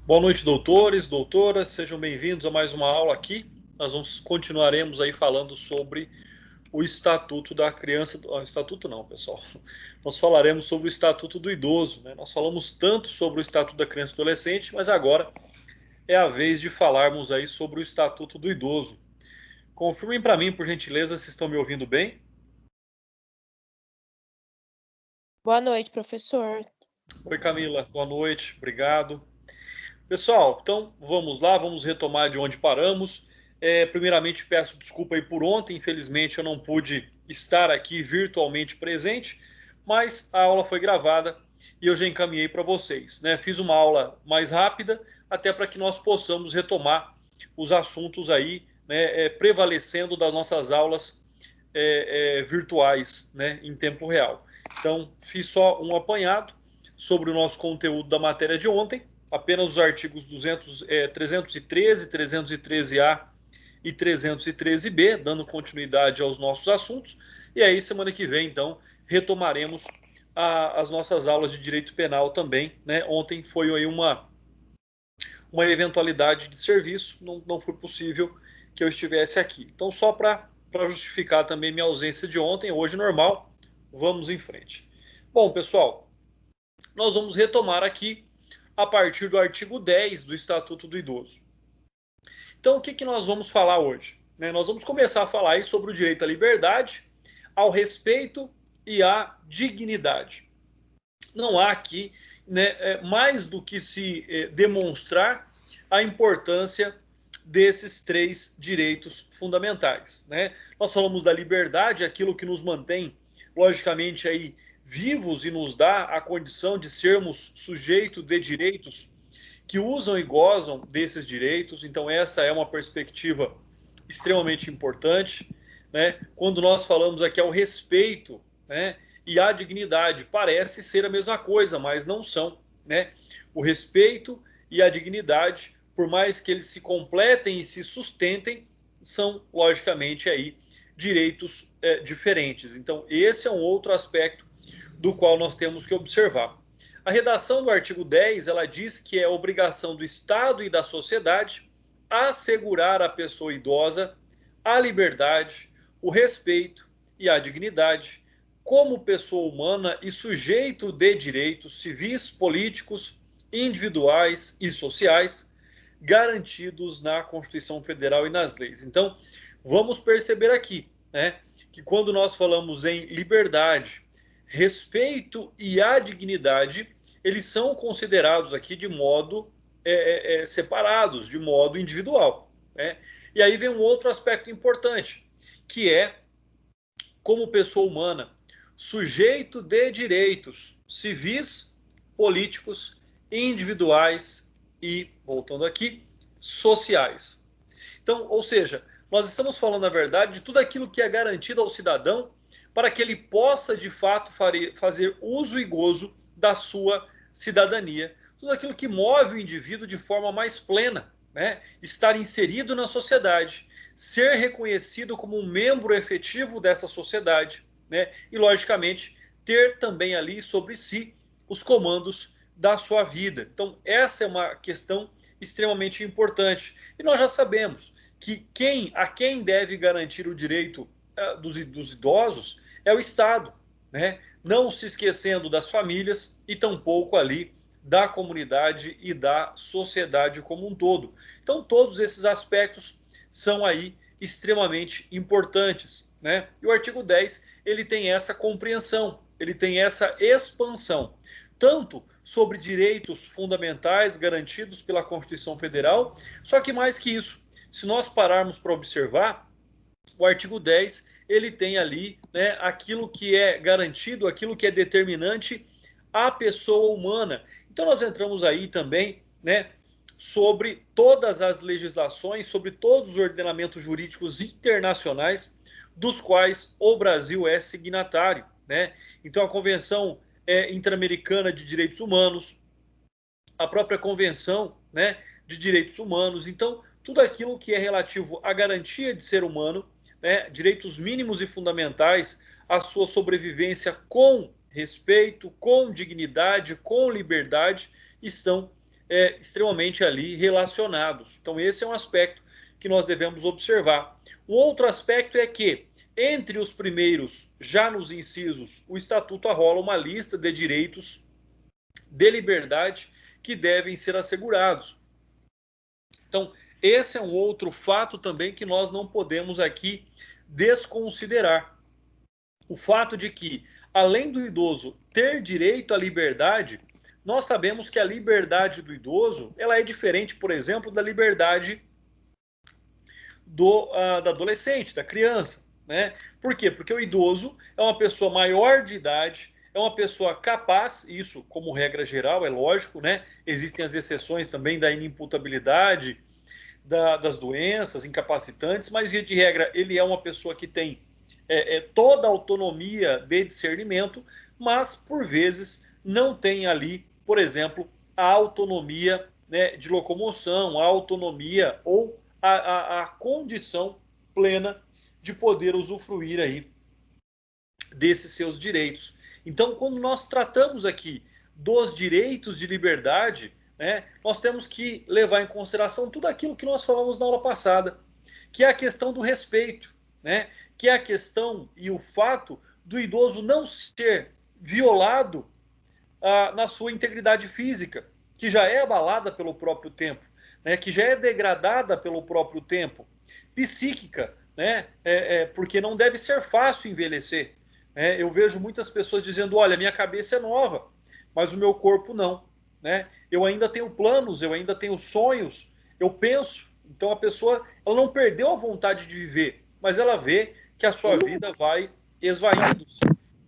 Boa noite, doutores, doutoras, sejam bem-vindos a mais uma aula aqui. Continuaremos aí falando sobre o Estatuto da Criança, Estatuto não, pessoal. Nós falaremos sobre o Estatuto do Idoso, né? Nós falamos tanto sobre o Estatuto da Criança e Adolescente, mas agora é a vez de falarmos aí sobre o Estatuto do Idoso. Confirmem para mim, por gentileza, se estão me ouvindo bem. Boa noite, professor. Oi, Camila, boa noite, obrigado. Pessoal, então vamos lá, vamos retomar de onde paramos. Primeiramente, peço desculpa aí por ontem, infelizmente eu não pude estar aqui virtualmente presente, mas a aula foi gravada e eu já encaminhei para vocês, né? Fiz uma aula mais rápida, até para que nós possamos retomar os assuntos aí, né, prevalecendo das nossas aulas virtuais, né, em tempo real. Então, fiz só um apanhado sobre o nosso conteúdo da matéria de ontem, apenas os artigos 313, 313A e 313B, dando continuidade aos nossos assuntos. E aí, semana que vem, então, retomaremos as nossas aulas de direito penal também. Né? Ontem foi aí uma eventualidade de serviço, não foi possível que eu estivesse aqui. Então, só para justificar também minha ausência de ontem, hoje normal, vamos em frente. Bom, pessoal, nós vamos retomar aqui a partir do artigo 10 do Estatuto do Idoso. Então, o que nós vamos falar hoje? Nós vamos começar a falar aí sobre o direito à liberdade, ao respeito e à dignidade. Não há aqui, né, mais do que se demonstrar a importância desses três direitos fundamentais. Né? Nós falamos da liberdade, aquilo que nos mantém, logicamente, aí vivos e nos dá a condição de sermos sujeito de direitos que usam e gozam desses direitos. Então, essa é uma perspectiva extremamente importante. Né? Quando nós falamos aqui ao respeito, né, e a dignidade, parece ser a mesma coisa, mas não são. Né? O respeito e a dignidade, por mais que eles se completem e se sustentem, são, logicamente, aí direitos diferentes. Então, esse é um outro aspecto do qual nós temos que observar. A redação do artigo 10, ela diz que é obrigação do Estado e da sociedade assegurar à pessoa idosa a liberdade, o respeito e a dignidade como pessoa humana e sujeito de direitos civis, políticos, individuais e sociais garantidos na Constituição Federal e nas leis. Então, vamos perceber aqui, né, que quando nós falamos em liberdade, respeito e a dignidade, eles são considerados aqui de modo separados, de modo individual. Né? E aí vem um outro aspecto importante, que é, como pessoa humana, sujeito de direitos civis, políticos, individuais e, voltando aqui, sociais. Então, ou seja, nós estamos falando, na verdade, de tudo aquilo que é garantido ao cidadão para que ele possa, de fato, fazer uso e gozo da sua cidadania. Tudo aquilo que move o indivíduo de forma mais plena, né? Estar inserido na sociedade, ser reconhecido como um membro efetivo dessa sociedade, né? E, logicamente, ter também ali sobre si os comandos da sua vida. Então, essa é uma questão extremamente importante. E nós já sabemos que a quem deve garantir o direito dos idosos é o Estado, né? Não se esquecendo das famílias e tampouco ali da comunidade e da sociedade como um todo. Então, todos esses aspectos são aí extremamente importantes, né? E o artigo 10, ele tem essa compreensão, ele tem essa expansão, tanto sobre direitos fundamentais garantidos pela Constituição Federal, só que mais que isso, se nós pararmos para observar, o artigo 10, ele tem ali, né, aquilo que é garantido, aquilo que é determinante à pessoa humana. Então nós entramos aí também, né, sobre todas as legislações, sobre todos os ordenamentos jurídicos internacionais dos quais o Brasil é signatário, né? Então a Convenção Interamericana de Direitos Humanos, a própria Convenção, né, de Direitos Humanos. Então, tudo aquilo que é relativo à garantia de ser humano, né, direitos mínimos e fundamentais, a sua sobrevivência com respeito, com dignidade, com liberdade, estão extremamente ali relacionados. Então, esse é um aspecto que nós devemos observar. Um outro aspecto é que, entre os primeiros, já nos incisos, o Estatuto arrola uma lista de direitos de liberdade que devem ser assegurados. Então, esse é um outro fato também que nós não podemos aqui desconsiderar. O fato de que, além do idoso ter direito à liberdade, nós sabemos que a liberdade do idoso ela é diferente, por exemplo, da liberdade da adolescente, da criança. Né? Por quê? Porque o idoso é uma pessoa maior de idade, é uma pessoa capaz, isso como regra geral, é lógico, né? Existem as exceções também da inimputabilidade, das doenças incapacitantes, mas de regra ele é uma pessoa que tem toda a autonomia de discernimento, mas por vezes não tem ali, por exemplo, a autonomia, né, de locomoção, a autonomia ou a condição plena de poder usufruir aí desses seus direitos. Então, quando nós tratamos aqui dos direitos de liberdade, né, nós temos que levar em consideração tudo aquilo que nós falamos na aula passada, que é a questão do respeito, né, que é a questão e o fato do idoso não ser violado na sua integridade física, que já é abalada pelo próprio tempo, né, que já é degradada pelo próprio tempo, psíquica, né, porque não deve ser fácil envelhecer. Eu vejo muitas pessoas dizendo, olha, minha cabeça é nova, mas o meu corpo não. Né? Eu ainda tenho planos, eu ainda tenho sonhos, eu penso. Então a pessoa ela não perdeu a vontade de viver, mas ela vê que a sua vida vai esvaindo-se.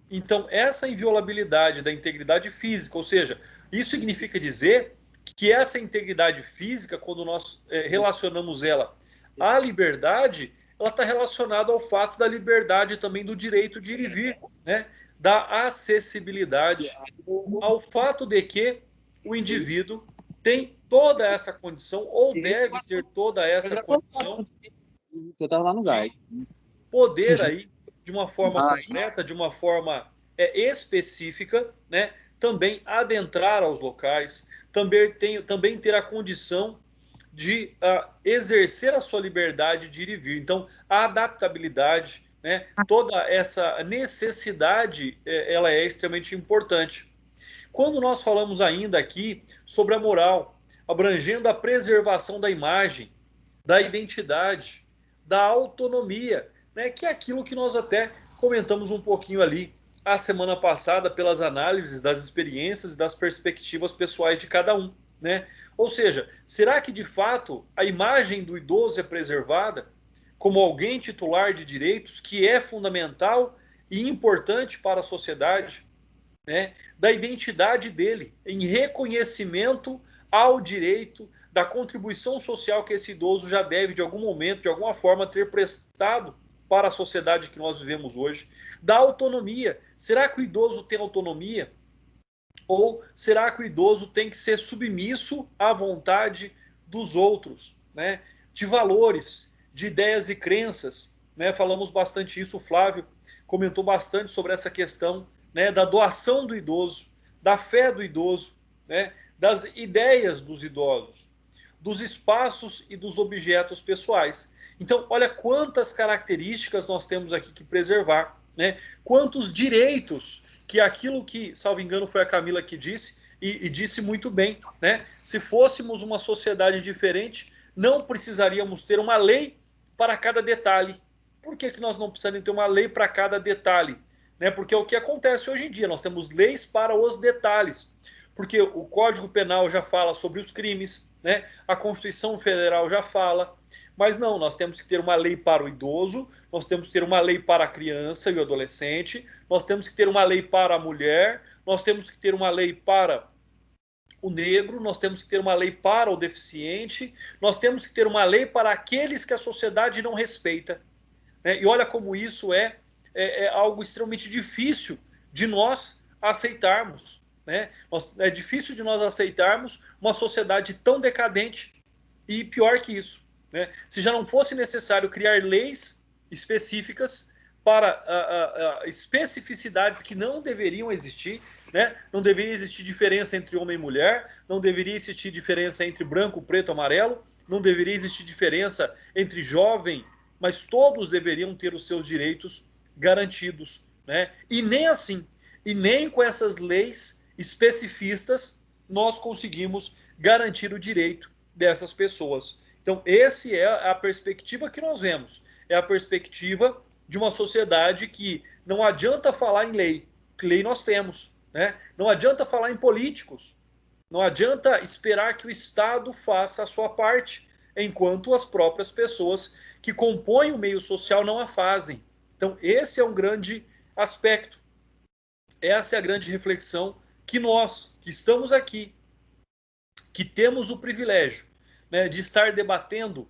Então essa inviolabilidade da integridade física, ou seja, isso significa dizer que essa integridade física, quando nós relacionamos ela à liberdade, ela está relacionada ao fato da liberdade também do direito de ir e vir, né? Da acessibilidade, ao fato de que o indivíduo tem toda essa condição, ou deve ter toda essa condição, eu tava lá no de poder aí, de uma forma completa, de uma forma específica, né, também adentrar aos locais, também ter a condição de exercer a sua liberdade de ir e vir. Então, a adaptabilidade, né, toda essa necessidade, ela é extremamente importante. Quando nós falamos ainda aqui sobre a moral, abrangendo a preservação da imagem, da identidade, da autonomia, né, que é aquilo que nós até comentamos um pouquinho ali a semana passada pelas análises das experiências e das perspectivas pessoais de cada um. Né? Ou seja, será que de fato a imagem do idoso é preservada como alguém titular de direitos que é fundamental e importante para a sociedade? Né, da identidade dele, em reconhecimento ao direito, da contribuição social que esse idoso já deve, de algum momento, de alguma forma, ter prestado para a sociedade que nós vivemos hoje, da autonomia. Será que o idoso tem autonomia? Ou será que o idoso tem que ser submisso à vontade dos outros, né? De valores, de ideias e crenças, né? Falamos bastante isso, o Flávio comentou bastante sobre essa questão, né, da doação do idoso, da fé do idoso, né, das ideias dos idosos, dos espaços e dos objetos pessoais. Então, olha quantas características nós temos aqui que preservar, né? Quantos direitos que aquilo que, salvo engano, foi a Camila que disse, e disse muito bem, né? Se fôssemos uma sociedade diferente, não precisaríamos ter uma lei para cada detalhe. Por que nós não precisaríamos ter uma lei para cada detalhe? Né? Porque é o que acontece hoje em dia, nós temos leis para os detalhes. Porque o Código Penal já fala sobre os crimes, né? A Constituição Federal já fala, mas não, nós temos que ter uma lei para o idoso, nós temos que ter uma lei para a criança e o adolescente, nós temos que ter uma lei para a mulher, nós temos que ter uma lei para o negro, nós temos que ter uma lei para o deficiente, nós temos que ter uma lei para aqueles que a sociedade não respeita. Né? E olha como isso é algo extremamente difícil de nós aceitarmos. Né? É difícil de nós aceitarmos uma sociedade tão decadente e pior que isso. Né? Se já não fosse necessário criar leis específicas para especificidades que não deveriam existir, né? Não deveria existir diferença entre homem e mulher, não deveria existir diferença entre branco, preto, amarelo, não deveria existir diferença entre jovem, mas todos deveriam ter os seus direitos garantidos, né? E nem assim, e nem com essas leis especificistas nós conseguimos garantir o direito dessas pessoas. Então, essa é a perspectiva que nós vemos. É a perspectiva de uma sociedade que não adianta falar em lei, que lei nós temos, né? Não adianta falar em políticos, não adianta esperar que o Estado faça a sua parte, enquanto as próprias pessoas que compõem o meio social não a fazem. Então, esse é um grande aspecto. Essa é a grande reflexão que nós, que estamos aqui, que temos o privilégio, né, de estar debatendo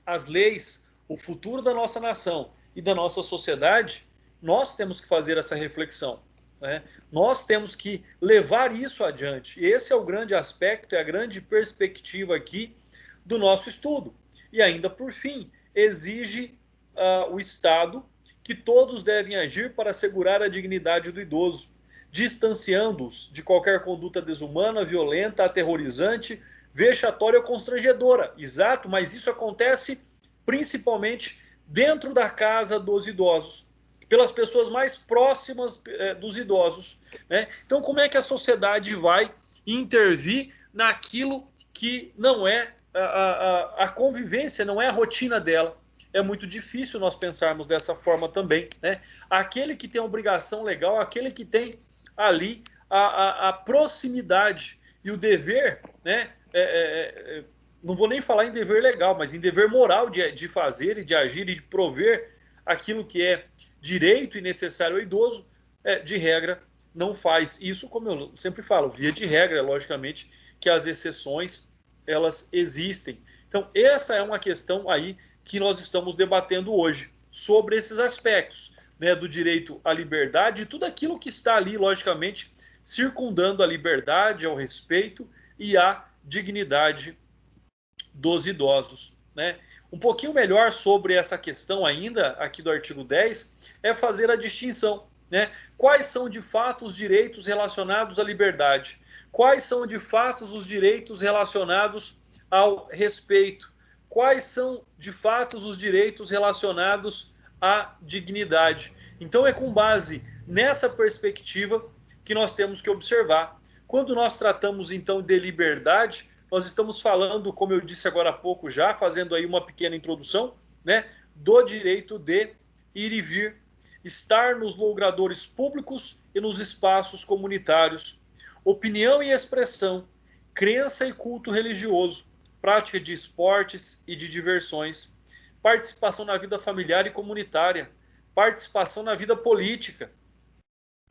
as leis, o futuro da nossa nação e da nossa sociedade, nós temos que fazer essa reflexão, né? Nós temos que levar isso adiante. Esse é o grande aspecto, é a grande perspectiva aqui do nosso estudo. E ainda por fim, exige o Estado que todos devem agir para assegurar a dignidade do idoso, distanciando-os de qualquer conduta desumana, violenta, aterrorizante, vexatória ou constrangedora. Exato, mas isso acontece principalmente dentro da casa dos idosos, pelas pessoas mais próximas dos idosos, né? Então, como é que a sociedade vai intervir naquilo que não é a convivência, não é a rotina dela? É muito difícil nós pensarmos dessa forma também, né? Aquele que tem a obrigação legal, aquele que tem ali a proximidade e o dever, né? Não vou nem falar em dever legal, mas em dever moral de fazer e de agir e de prover aquilo que é direito e necessário ao idoso, de regra, não faz. Isso, como eu sempre falo, via de regra, logicamente, que as exceções, elas existem. Então, essa é uma questão aí que nós estamos debatendo hoje, sobre esses aspectos, né, do direito à liberdade e tudo aquilo que está ali, logicamente, circundando a liberdade, ao respeito e à dignidade dos idosos, né? Um pouquinho melhor sobre essa questão ainda, aqui do artigo 10, é fazer a distinção, né? Quais são de fato os direitos relacionados à liberdade? Quais são de fato os direitos relacionados ao respeito? Quais são de fato os direitos relacionados à dignidade? Então é com base nessa perspectiva que nós temos que observar. Quando nós tratamos então de liberdade, nós estamos falando, como eu disse agora há pouco já, fazendo aí uma pequena introdução, né, do direito de ir e vir, estar nos logradouros públicos e nos espaços comunitários, opinião e expressão, crença e culto religioso, prática de esportes e de diversões, participação na vida familiar e comunitária, participação na vida política,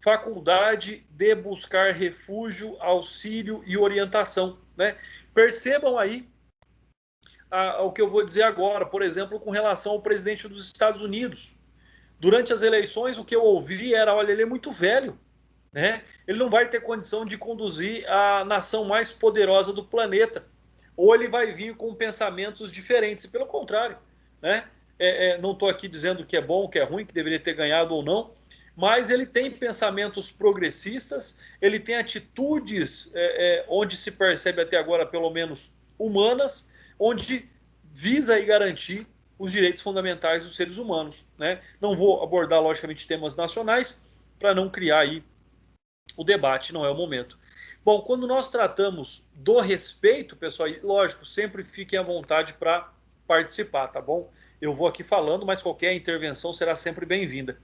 faculdade de buscar refúgio, auxílio e orientação, né? Percebam aí o que eu vou dizer agora, por exemplo, com relação ao presidente dos Estados Unidos. Durante as eleições, o que eu ouvi era, olha, ele é muito velho, né? Ele não vai ter condição de conduzir a nação mais poderosa do planeta. Ou ele vai vir com pensamentos diferentes, e pelo contrário, né? Não estou aqui dizendo que é bom, que é ruim, que deveria ter ganhado ou não, mas ele tem pensamentos progressistas, ele tem atitudes onde se percebe até agora, pelo menos, humanas, onde visa aí garantir os direitos fundamentais dos seres humanos, né? Não vou abordar, logicamente, temas nacionais, para não criar aí o debate, não é o momento. Bom, quando nós tratamos do respeito, pessoal, lógico, sempre fiquem à vontade para participar, tá bom? Eu vou aqui falando, mas qualquer intervenção será sempre bem-vinda.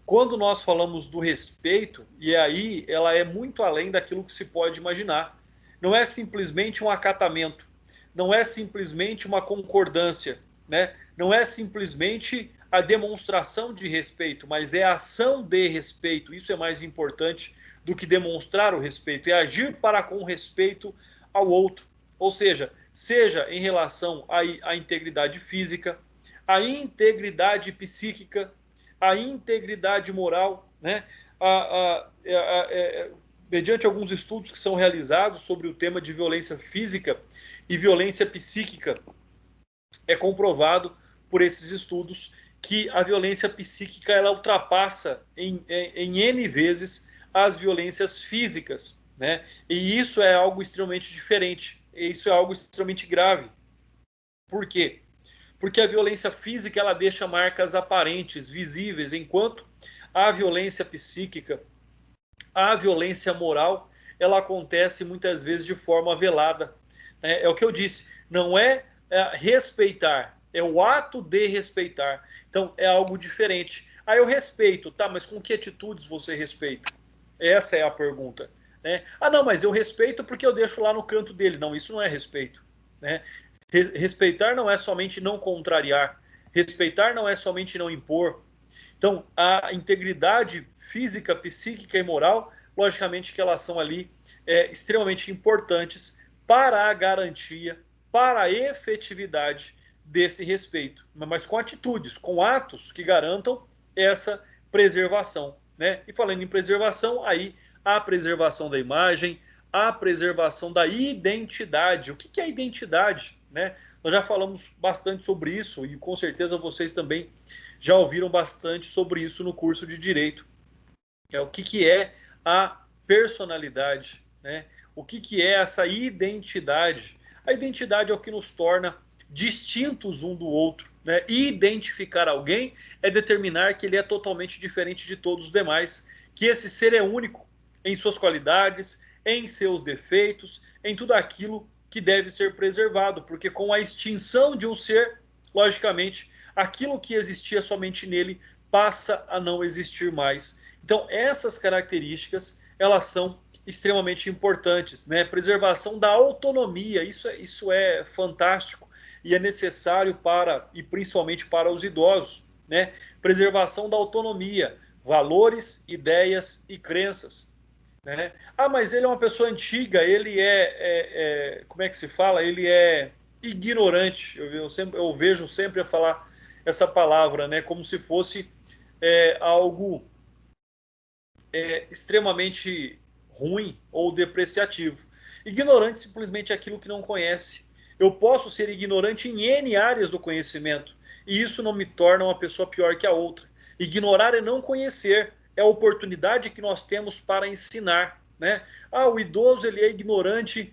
Quando nós falamos do respeito, e aí ela é muito além daquilo que se pode imaginar. Não é simplesmente um acatamento, não é simplesmente uma concordância, né? Não é simplesmente a demonstração de respeito, mas é a ação de respeito. Isso é mais importante do que demonstrar o respeito, é agir para com respeito ao outro. Ou seja em relação à integridade física, à integridade psíquica, a integridade moral, né? Mediante alguns estudos que são realizados sobre o tema de violência física e violência psíquica, é comprovado por esses estudos que a violência psíquica ela ultrapassa em N vezes às violências físicas, né? E isso é algo extremamente diferente, isso é algo extremamente grave. Por quê? Porque a violência física ela deixa marcas aparentes, visíveis, enquanto a violência psíquica, a violência moral, ela acontece muitas vezes de forma velada. É o que eu disse, não respeitar, é o ato de respeitar. Então é algo diferente. Aí eu respeito, tá, mas com que atitudes você respeita? Essa é a pergunta. Né? Ah, não, mas eu respeito porque eu deixo lá no canto dele. Não, isso não é respeito. Né? Respeitar não é somente não contrariar. Respeitar não é somente não impor. Então, a integridade física, psíquica e moral, logicamente que elas são ali extremamente importantes para a garantia, para a efetividade desse respeito, mas com atitudes, com atos que garantam essa preservação. Né? E falando em preservação, aí a preservação da imagem, a preservação da identidade. O que é identidade? Né? Nós já falamos bastante sobre isso e com certeza vocês também já ouviram bastante sobre isso no curso de Direito. O que é a personalidade, né? O que é essa identidade? A identidade é o que nos torna distintos um do outro. Né? Identificar alguém é determinar que ele é totalmente diferente de todos os demais, que esse ser é único em suas qualidades, em seus defeitos, em tudo aquilo que deve ser preservado, porque com a extinção de um ser, logicamente, aquilo que existia somente nele passa a não existir mais. Então, essas características, elas são extremamente importantes, né? Preservação da autonomia, isso é fantástico e é necessário para, e principalmente para os idosos, né? Preservação da autonomia, valores, ideias e crenças. Né? Ah, mas ele é uma pessoa antiga, ele como é que se fala? Ele é ignorante. Eu vejo sempre a falar essa palavra, né? Como se fosse algo extremamente ruim ou depreciativo. Ignorante simplesmente é aquilo que não conhece. Eu posso ser ignorante em N áreas do conhecimento, e isso não me torna uma pessoa pior que a outra. Ignorar é não conhecer, é a oportunidade que nós temos para ensinar. Né? Ah, o idoso ele é ignorante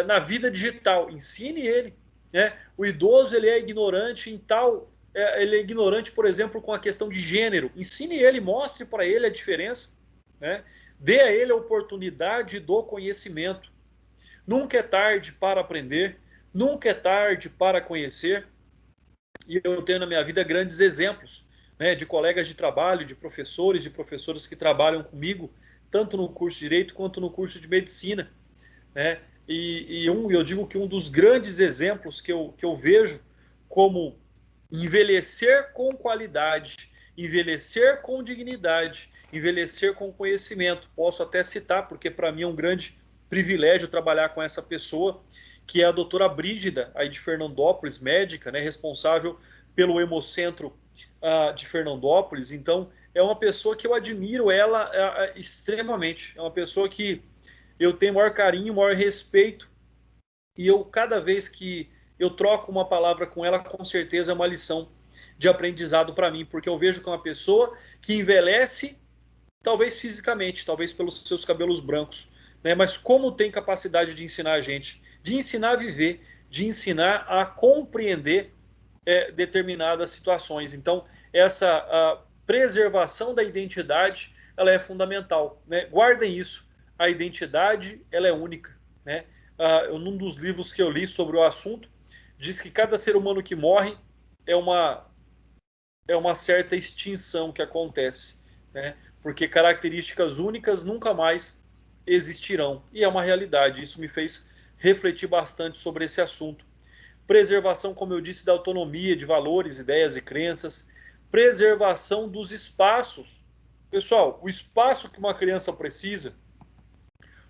na vida digital, ensine ele. Né? O idoso ele é ignorante em tal ele é ignorante, por exemplo, com a questão de gênero. Ensine ele, mostre para ele a diferença. Né? Dê a ele a oportunidade do conhecimento. Nunca é tarde para aprender, nunca é tarde para conhecer. E eu tenho na minha vida grandes exemplos, né, de colegas de trabalho, de professoras que trabalham comigo, tanto no curso de Direito quanto no curso de Medicina. Né? Eu digo que um dos grandes exemplos que eu vejo como envelhecer com qualidade, envelhecer com dignidade, envelhecer com conhecimento. Posso até citar, porque para mim é um grande privilégio trabalhar com essa pessoa, que é a doutora Brígida, aí de Fernandópolis, médica, né, responsável pelo Hemocentro de Fernandópolis. Então, é uma pessoa que eu admiro ela extremamente. É uma pessoa que eu tenho maior carinho, maior respeito, e eu, cada vez que eu troco uma palavra com ela, com certeza é uma lição de aprendizado para mim, porque eu vejo que é uma pessoa que envelhece, talvez fisicamente, talvez pelos seus cabelos brancos, né? Mas como tem capacidade de ensinar a gente, de ensinar a viver, de ensinar a compreender determinadas situações. Então, essa preservação da identidade, ela é fundamental. Né? Guardem isso, a identidade ela é única. Né? Num dos livros que eu li sobre o assunto, diz que cada ser humano que morre é uma certa extinção que acontece, né? Porque características únicas nunca mais existirão. E é uma realidade. Isso me fez refletir bastante sobre esse assunto. Preservação, como eu disse, da autonomia, de valores, ideias e crenças. Preservação dos espaços. Pessoal, o espaço que uma criança precisa,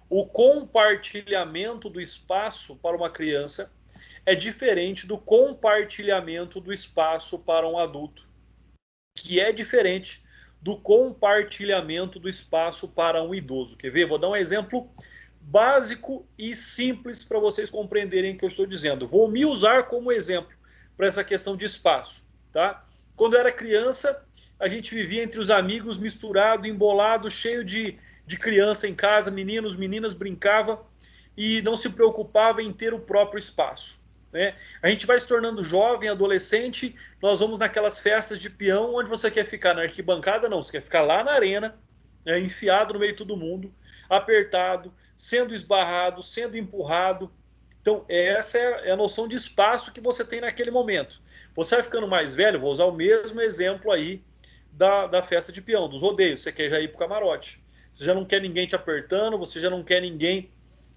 o compartilhamento do espaço para uma criança é diferente do compartilhamento do espaço para um adulto, que é diferente do compartilhamento do espaço para um idoso. Quer ver? Vou dar um exemplo básico e simples para vocês compreenderem o que eu estou dizendo. Vou me usar como exemplo para essa questão de espaço. Tá? Quando eu era criança, a gente vivia entre os amigos, misturado, embolado, cheio de criança em casa, meninos, meninas, brincava e não se preocupava em ter o próprio espaço, né? A gente vai se tornando jovem, adolescente, nós vamos naquelas festas de peão, onde você quer ficar na arquibancada? Não, você quer ficar lá na arena, né, enfiado no meio de todo mundo, apertado, sendo esbarrado, sendo empurrado. Então, essa é a noção de espaço que você tem naquele momento. Você vai ficando mais velho, vou usar o mesmo exemplo aí da festa de peão, dos rodeios. Você quer já ir para o camarote. Você já não quer ninguém te apertando, você já não quer ninguém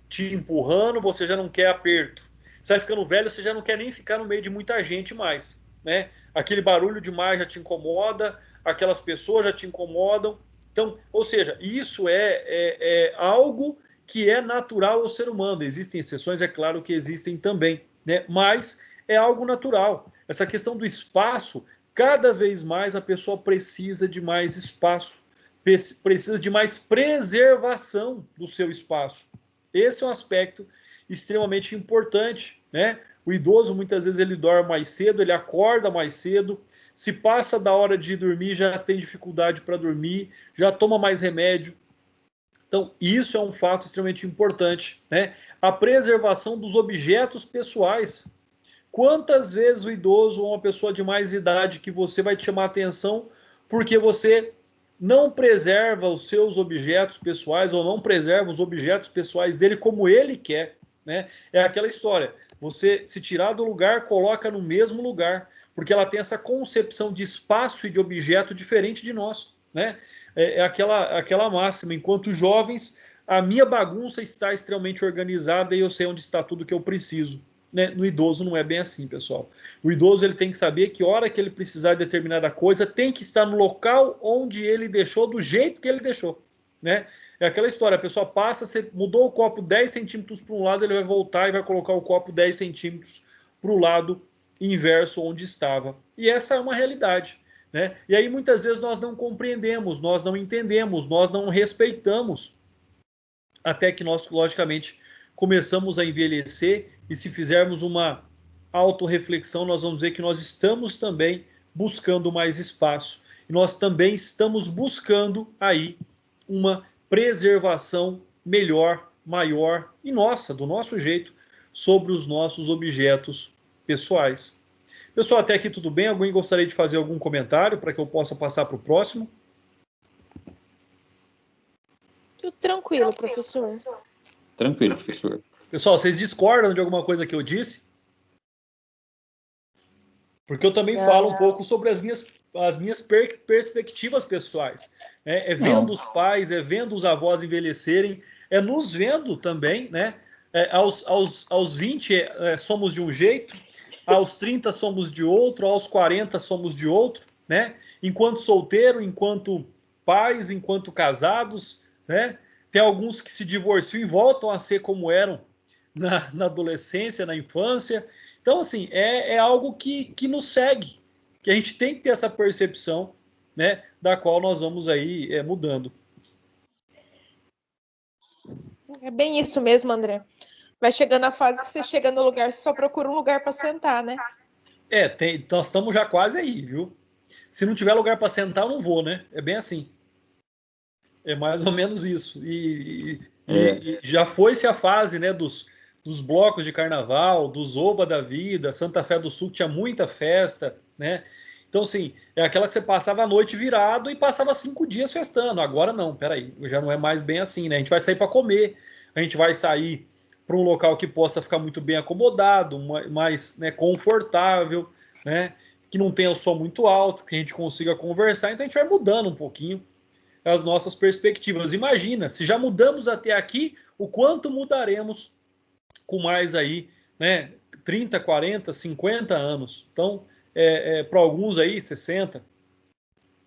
te empurrando, você já não quer aperto. Você vai ficando velho, você já não quer nem ficar no meio de muita gente mais, né? Aquele barulho demais já te incomoda, aquelas pessoas já te incomodam. Então, ou seja, isso é algo que é natural ao ser humano. Existem exceções, é claro que existem também, né? Mas é algo natural. Essa questão do espaço, cada vez mais a pessoa precisa de mais espaço, precisa de mais preservação do seu espaço. Esse é um aspecto extremamente importante, né? O idoso, muitas vezes, ele dorme mais cedo, ele acorda mais cedo, se passa da hora de dormir, já tem dificuldade para dormir, já toma mais remédio. Então, isso é um fato extremamente importante, né? A preservação dos objetos pessoais. Quantas vezes o idoso ou uma pessoa de mais idade que você vai te chamar a atenção porque você não preserva os seus objetos pessoais ou não preserva os objetos pessoais dele como ele quer, né? É aquela história, você se tirar do lugar, coloca no mesmo lugar, porque ela tem essa concepção de espaço e de objeto diferente de nós, né? É aquela máxima, enquanto jovens, a minha bagunça está extremamente organizada e eu sei onde está tudo que eu preciso. Né? No idoso não é bem assim, pessoal. O idoso ele tem que saber que a hora que ele precisar de determinada coisa tem que estar no local onde ele deixou, do jeito que ele deixou, né? É aquela história, a pessoa passa, você mudou o copo 10 centímetros para um lado, ele vai voltar e vai colocar o copo 10 centímetros para o lado inverso onde estava. E essa é uma realidade, né? E aí muitas vezes nós não compreendemos, nós não entendemos, nós não respeitamos, até que nós, logicamente, começamos a envelhecer e se fizermos uma autorreflexão, nós vamos ver que nós estamos também buscando mais espaço. E nós também estamos buscando aí uma preservação melhor, maior e nossa, do nosso jeito, sobre os nossos objetos pessoais. Pessoal, até aqui tudo bem? Alguém gostaria de fazer algum comentário para que eu possa passar para o próximo? Tudo tranquilo, professor. Tranquilo, professor. Pessoal, vocês discordam de alguma coisa que eu disse? Porque eu também falo um pouco sobre as minhas perspectivas pessoais. É vendo os pais, é vendo os avós envelhecerem, é nos vendo também, né? Aos 20 somos de um jeito, aos 30 somos de outro, aos 40 somos de outro, né? Enquanto solteiro, enquanto pais, enquanto casados, né? Tem alguns que se divorciam e voltam a ser como eram na adolescência, na infância. Então, assim, é algo que nos segue, que a gente tem que ter essa percepção, né, da qual nós vamos aí mudando. É bem isso mesmo, André. Vai chegando a fase que você chega no lugar, você só procura um lugar para sentar, né? Nós estamos já quase aí, viu? Se não tiver lugar para sentar, eu não vou, né? É bem assim. É mais ou menos isso. E já foi-se a fase, né, dos blocos de carnaval, dos Oba da vida, Santa Fé do Sul tinha muita festa, né? Então, assim, é aquela que você passava a noite virado e passava 5 dias festando. Agora não, peraí, já não é mais bem assim, né? A gente vai sair para comer, a gente vai sair para um local que possa ficar muito bem acomodado, mais, né, confortável, né? Que não tenha o som muito alto, que a gente consiga conversar. Então a gente vai mudando um pouquinho as nossas perspectivas. Imagina, se já mudamos até aqui, o quanto mudaremos com mais aí, né, 30, 40, 50 anos. Então, para alguns aí, 60,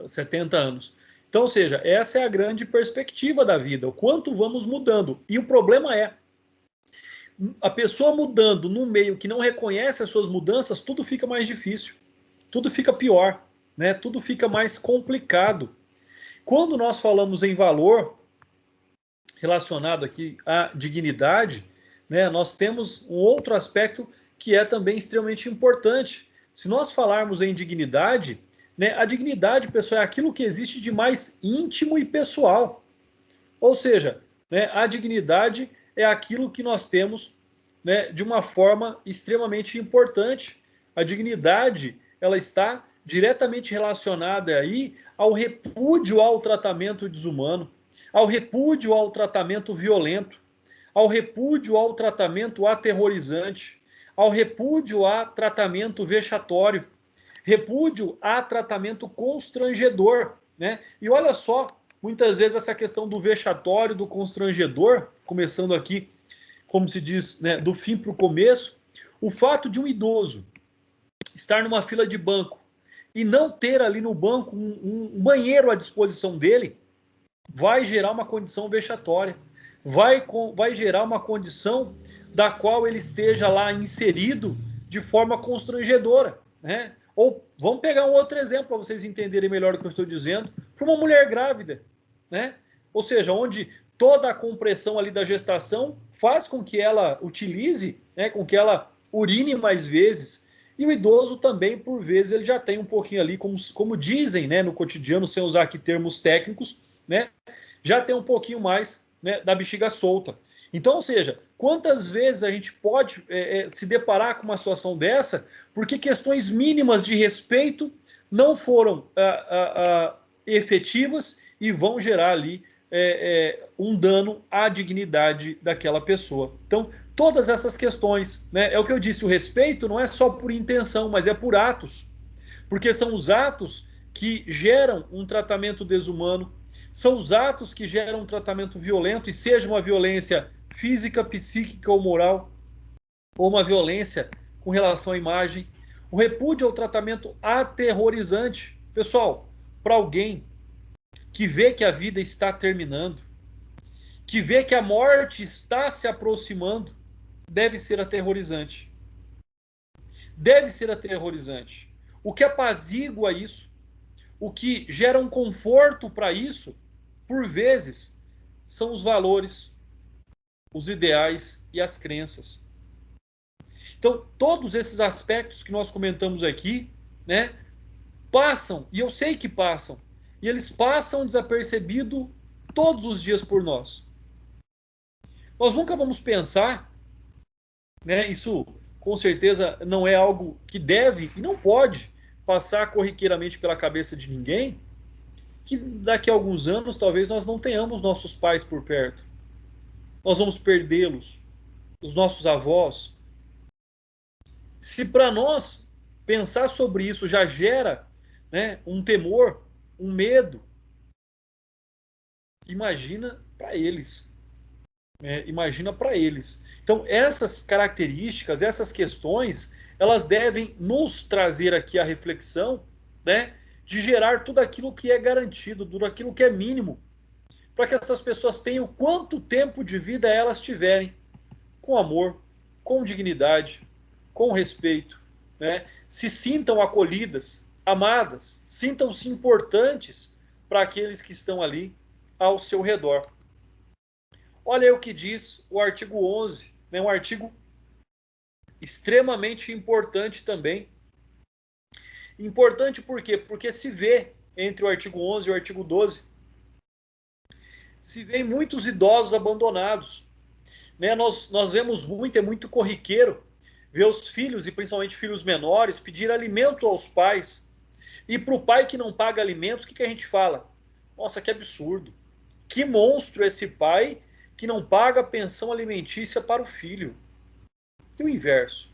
70 anos. Então, ou seja, essa é a grande perspectiva da vida, o quanto vamos mudando. E o problema é, a pessoa mudando num meio que não reconhece as suas mudanças, tudo fica mais difícil, tudo fica pior, né? Tudo fica mais complicado. Quando nós falamos em valor relacionado aqui à dignidade, né, nós temos um outro aspecto que é também extremamente importante. Se nós falarmos em dignidade, né? A dignidade, pessoal, é aquilo que existe de mais íntimo e pessoal. Ou seja, né, a dignidade é aquilo que nós temos, né, de uma forma extremamente importante. A dignidade, ela está diretamente relacionada aí ao repúdio ao tratamento desumano, ao repúdio ao tratamento violento, ao repúdio ao tratamento aterrorizante, ao repúdio a tratamento vexatório, repúdio a tratamento constrangedor, né? E olha só, muitas vezes essa questão do vexatório, do constrangedor, começando aqui, como se diz, né, do fim para o começo, o fato de um idoso estar numa fila de banco e não ter ali no banco um banheiro à disposição dele, vai gerar uma condição vexatória, vai gerar uma condição da qual ele esteja lá inserido de forma constrangedora, né? Ou vamos pegar um outro exemplo para vocês entenderem melhor o que eu estou dizendo, para uma mulher grávida, né? Ou seja, onde toda a compressão ali da gestação faz com que ela utilize, né, com que ela urine mais vezes. E o idoso também, por vezes, ele já tem um pouquinho ali, como dizem, né, no cotidiano, sem usar aqui termos técnicos, né, já tem um pouquinho mais, né, da bexiga solta. Então, ou seja, quantas vezes a gente pode se deparar com uma situação dessa porque questões mínimas de respeito não foram efetivas e vão gerar ali um dano à dignidade daquela pessoa. Então, todas essas questões, né, é o que eu disse, o respeito não é só por intenção, mas é por atos, porque são os atos que geram um tratamento desumano, são os atos que geram um tratamento violento, e seja uma violência física, psíquica ou moral, ou uma violência com relação à imagem. O repúdio ao tratamento aterrorizante. Pessoal, para alguém que vê que a vida está terminando, que vê que a morte está se aproximando, deve ser aterrorizante. Deve ser aterrorizante. O que apazigua isso, o que gera um conforto para isso, por vezes, são os valores, os ideais e as crenças. Então, todos esses aspectos que nós comentamos aqui, né, passam, e eu sei que passam, e eles passam desapercebido todos os dias por nós. Nós nunca vamos pensar, né, isso com certeza não é algo que deve e não pode passar corriqueiramente pela cabeça de ninguém, que daqui a alguns anos talvez nós não tenhamos nossos pais por perto. Nós vamos perdê-los, os nossos avós. Se para nós pensar sobre isso já gera, né, um temor, um medo, imagina para eles. Imagina para eles. Então, essas características, essas questões, elas devem nos trazer aqui a reflexão, né, de gerar tudo aquilo que é garantido, tudo aquilo que é mínimo, para que essas pessoas tenham quanto tempo de vida elas tiverem, com amor, com dignidade, com respeito, né? Se sintam acolhidas, amadas, sintam-se importantes para aqueles que estão ali ao seu redor. Olha aí o que diz o artigo 11, né? Um artigo extremamente importante também. Importante por quê? Porque se vê, entre o artigo 11 e o artigo 12, se vê muitos idosos abandonados. Né? Nós vemos muito, é muito corriqueiro ver os filhos, e principalmente filhos menores, pedir alimento aos pais. E para o pai que não paga alimentos, o que a gente fala? Nossa, que absurdo. Que monstro esse pai que não paga pensão alimentícia para o filho. E o inverso?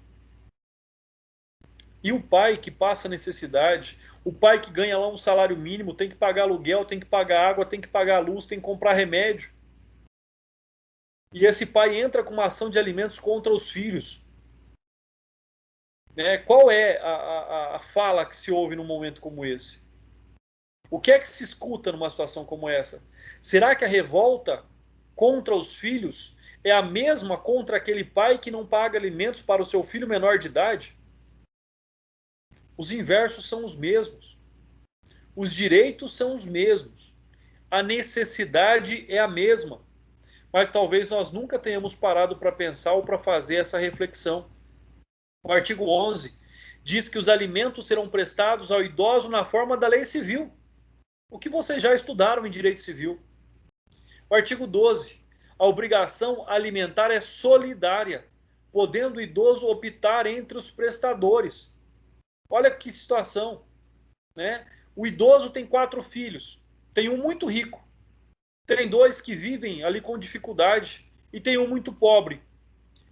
E o pai que passa necessidade, o pai que ganha lá um salário mínimo, tem que pagar aluguel, tem que pagar água, tem que pagar luz, tem que comprar remédio. E esse pai entra com uma ação de alimentos contra os filhos. Né? Qual é a fala que se ouve num momento como esse? O que é que se escuta numa situação como essa? Será que a revolta contra os filhos é a mesma contra aquele pai que não paga alimentos para o seu filho menor de idade? Os inversos são os mesmos. Os direitos são os mesmos. A necessidade é a mesma. Mas talvez nós nunca tenhamos parado para pensar ou para fazer essa reflexão. O artigo 11 diz que os alimentos serão prestados ao idoso na forma da lei civil, o que vocês já estudaram em direito civil. O artigo 12, a obrigação alimentar é solidária, podendo o idoso optar entre os prestadores. Olha que situação, né? O idoso tem 4 filhos, tem um muito rico, tem 2 que vivem ali com dificuldade e tem um muito pobre.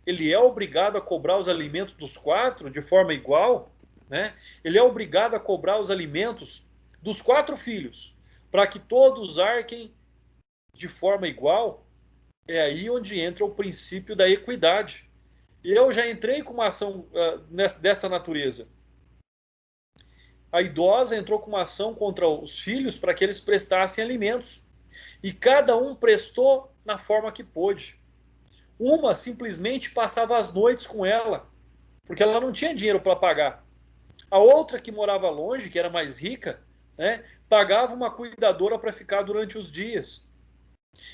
Ele é obrigado a cobrar os alimentos dos 4 de forma igual, né? Ele é obrigado a cobrar os alimentos dos 4 filhos, para que todos arquem de forma igual. É aí onde entra o princípio da equidade. Eu já entrei com uma ação dessa natureza. A idosa entrou com uma ação contra os filhos para que eles prestassem alimentos. E cada um prestou na forma que pôde. Uma simplesmente passava as noites com ela, porque ela não tinha dinheiro para pagar. A outra, que morava longe, que era mais rica, né, pagava uma cuidadora para ficar durante os dias.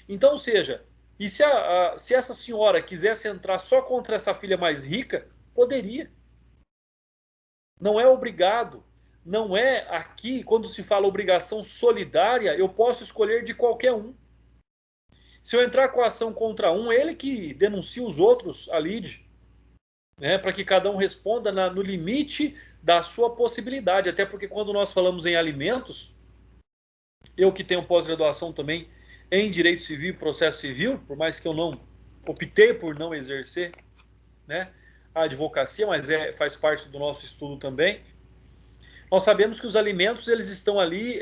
Então, ou seja, e se essa senhora quisesse entrar só contra essa filha mais rica, poderia. Não é obrigado. Não é aqui, quando se fala obrigação solidária, eu posso escolher de qualquer um. Se eu entrar com a ação contra um, ele que denuncia os outros, a lide, né, para que cada um responda no limite da sua possibilidade. Até porque quando nós falamos em alimentos, eu que tenho pós-graduação também em Direito Civil e Processo Civil, por mais que eu não optei por não exercer, né, a advocacia, mas faz parte do nosso estudo também, nós sabemos que os alimentos eles estão ali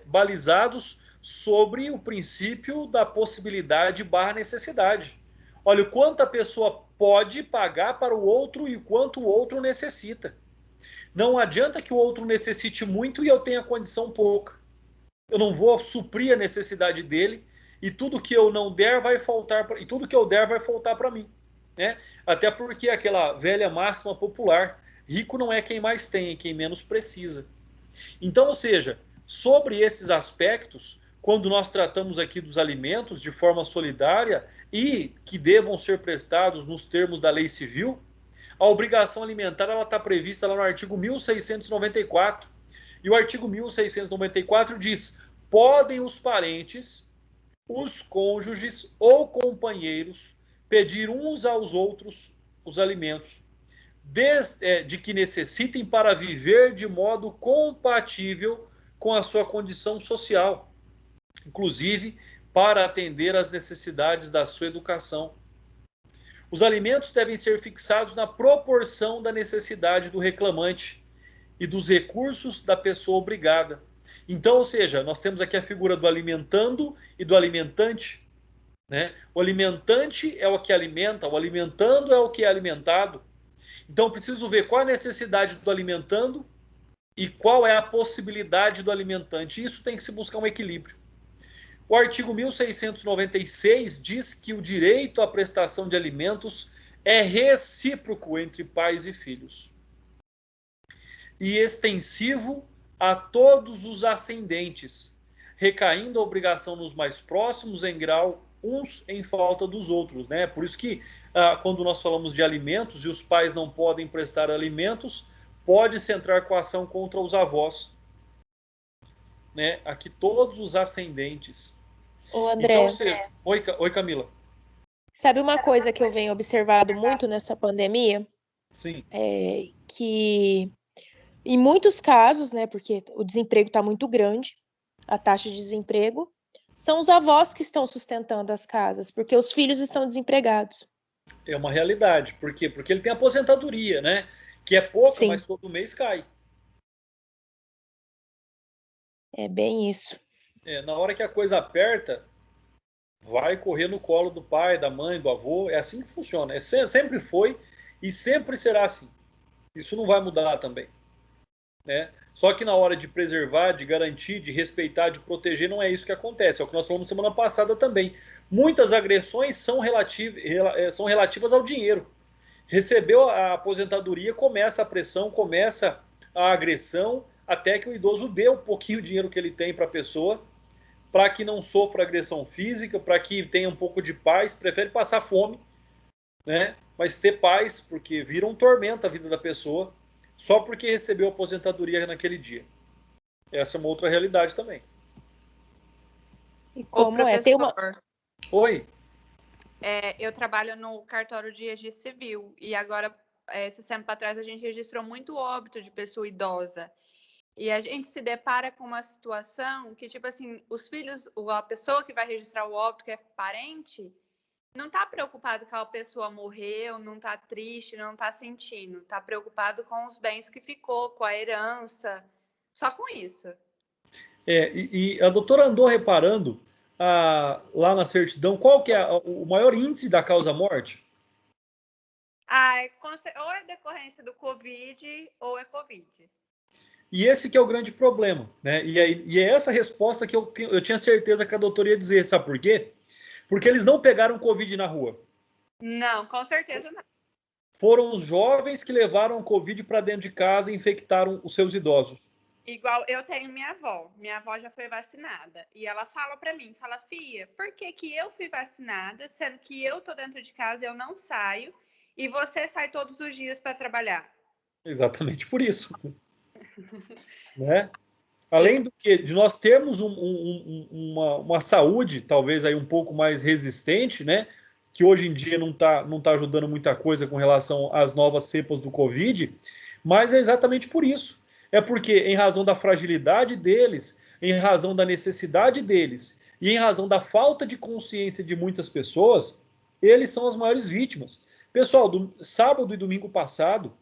balizados sobre o princípio da possibilidade / necessidade. Olha o quanto a pessoa pode pagar para o outro e o quanto o outro necessita. Não adianta que o outro necessite muito e eu tenha condição pouca. Eu não vou suprir a necessidade dele e tudo que eu não der vai faltar, e tudo que eu der vai faltar para mim, né? Até porque aquela velha máxima popular, rico não é quem mais tem, é quem menos precisa. Então, ou seja, sobre esses aspectos, quando nós tratamos aqui dos alimentos de forma solidária e que devam ser prestados nos termos da lei civil, a obrigação alimentar ela está prevista lá no artigo 1694. E o artigo 1694 diz: podem os parentes, os cônjuges ou companheiros pedir uns aos outros os alimentos de que necessitem para viver de modo compatível com a sua condição social, inclusive para atender às necessidades da sua educação. Os alimentos devem ser fixados na proporção da necessidade do reclamante e dos recursos da pessoa obrigada. Então, ou seja, nós temos aqui a figura do alimentando e do alimentante, né? O alimentante é o que alimenta, o alimentando é o que é alimentado. Então, preciso ver qual a necessidade do alimentando e qual é a possibilidade do alimentante. Isso tem que se buscar um equilíbrio. O artigo 1696 diz que o direito à prestação de alimentos é recíproco entre pais e filhos e extensivo a todos os ascendentes, recaindo a obrigação nos mais próximos em grau uns em falta dos outros, né? Por isso que quando nós falamos de alimentos e os pais não podem prestar alimentos, pode-se entrar com a ação contra os avós, né? Aqui todos os ascendentes. Ô, André, Então, oi, Camila. sabe uma coisa que eu venho observado muito nessa pandemia? Sim. É que em muitos casos, né, porque o desemprego está muito grande, a taxa de desemprego, são os avós que estão sustentando as casas, porque os filhos estão desempregados. É uma realidade. Por quê? Porque ele tem aposentadoria, né? Que é pouca, Sim. mas todo mês cai. É bem isso. Na hora que a coisa aperta, vai correr no colo do pai, da mãe, do avô. É assim que funciona. Sempre foi e sempre será assim. Isso não vai mudar também, né? Só que na hora de preservar, de garantir, de respeitar, de proteger, não é isso que acontece. É o que nós falamos semana passada também. Muitas agressões são relativas ao dinheiro. Recebeu a aposentadoria, começa a pressão, começa a agressão, até que o idoso dê um pouquinho de dinheiro que ele tem para a pessoa, para que não sofra agressão física, para que tenha um pouco de paz, prefere passar fome, né? Mas ter paz, porque vira um tormento a vida da pessoa, só porque recebeu aposentadoria naquele dia. Essa é uma outra realidade também. E como é? Tem uma... Oi. Eu trabalho no cartório de registro civil e agora, esse tempo atrás, a gente registrou muito óbito de pessoa idosa. E a gente se depara com uma situação que, tipo assim, os filhos, a pessoa que vai registrar o óbito, que é parente, não está preocupado que a pessoa morreu, não está triste, não está sentindo. Está preocupado com os bens que ficou, com a herança, só com isso. E a doutora andou reparando lá na certidão qual que é o maior índice da causa-morte? Ou é decorrência do Covid ou é Covid. E esse que é o grande problema, né? E é essa resposta que eu tinha certeza que a doutora ia dizer, sabe por quê? Porque eles não pegaram Covid na rua. Não, com certeza não. Foram os jovens que levaram Covid para dentro de casa e infectaram os seus idosos. Igual eu tenho minha avó já foi vacinada, e ela fala para mim, fala, Fia, por que que eu fui vacinada, sendo que eu tô dentro de casa, eu não saio, e você sai todos os dias para trabalhar? Exatamente por isso. Né? Além do que, de nós termos uma saúde, talvez aí um pouco mais resistente, né? Que hoje em dia não tá ajudando muita coisa com relação às novas cepas do Covid, mas é exatamente por isso. É porque, em razão da fragilidade deles, em razão da necessidade deles e em razão da falta de consciência de muitas pessoas, eles são as maiores vítimas. Pessoal, sábado e domingo passado,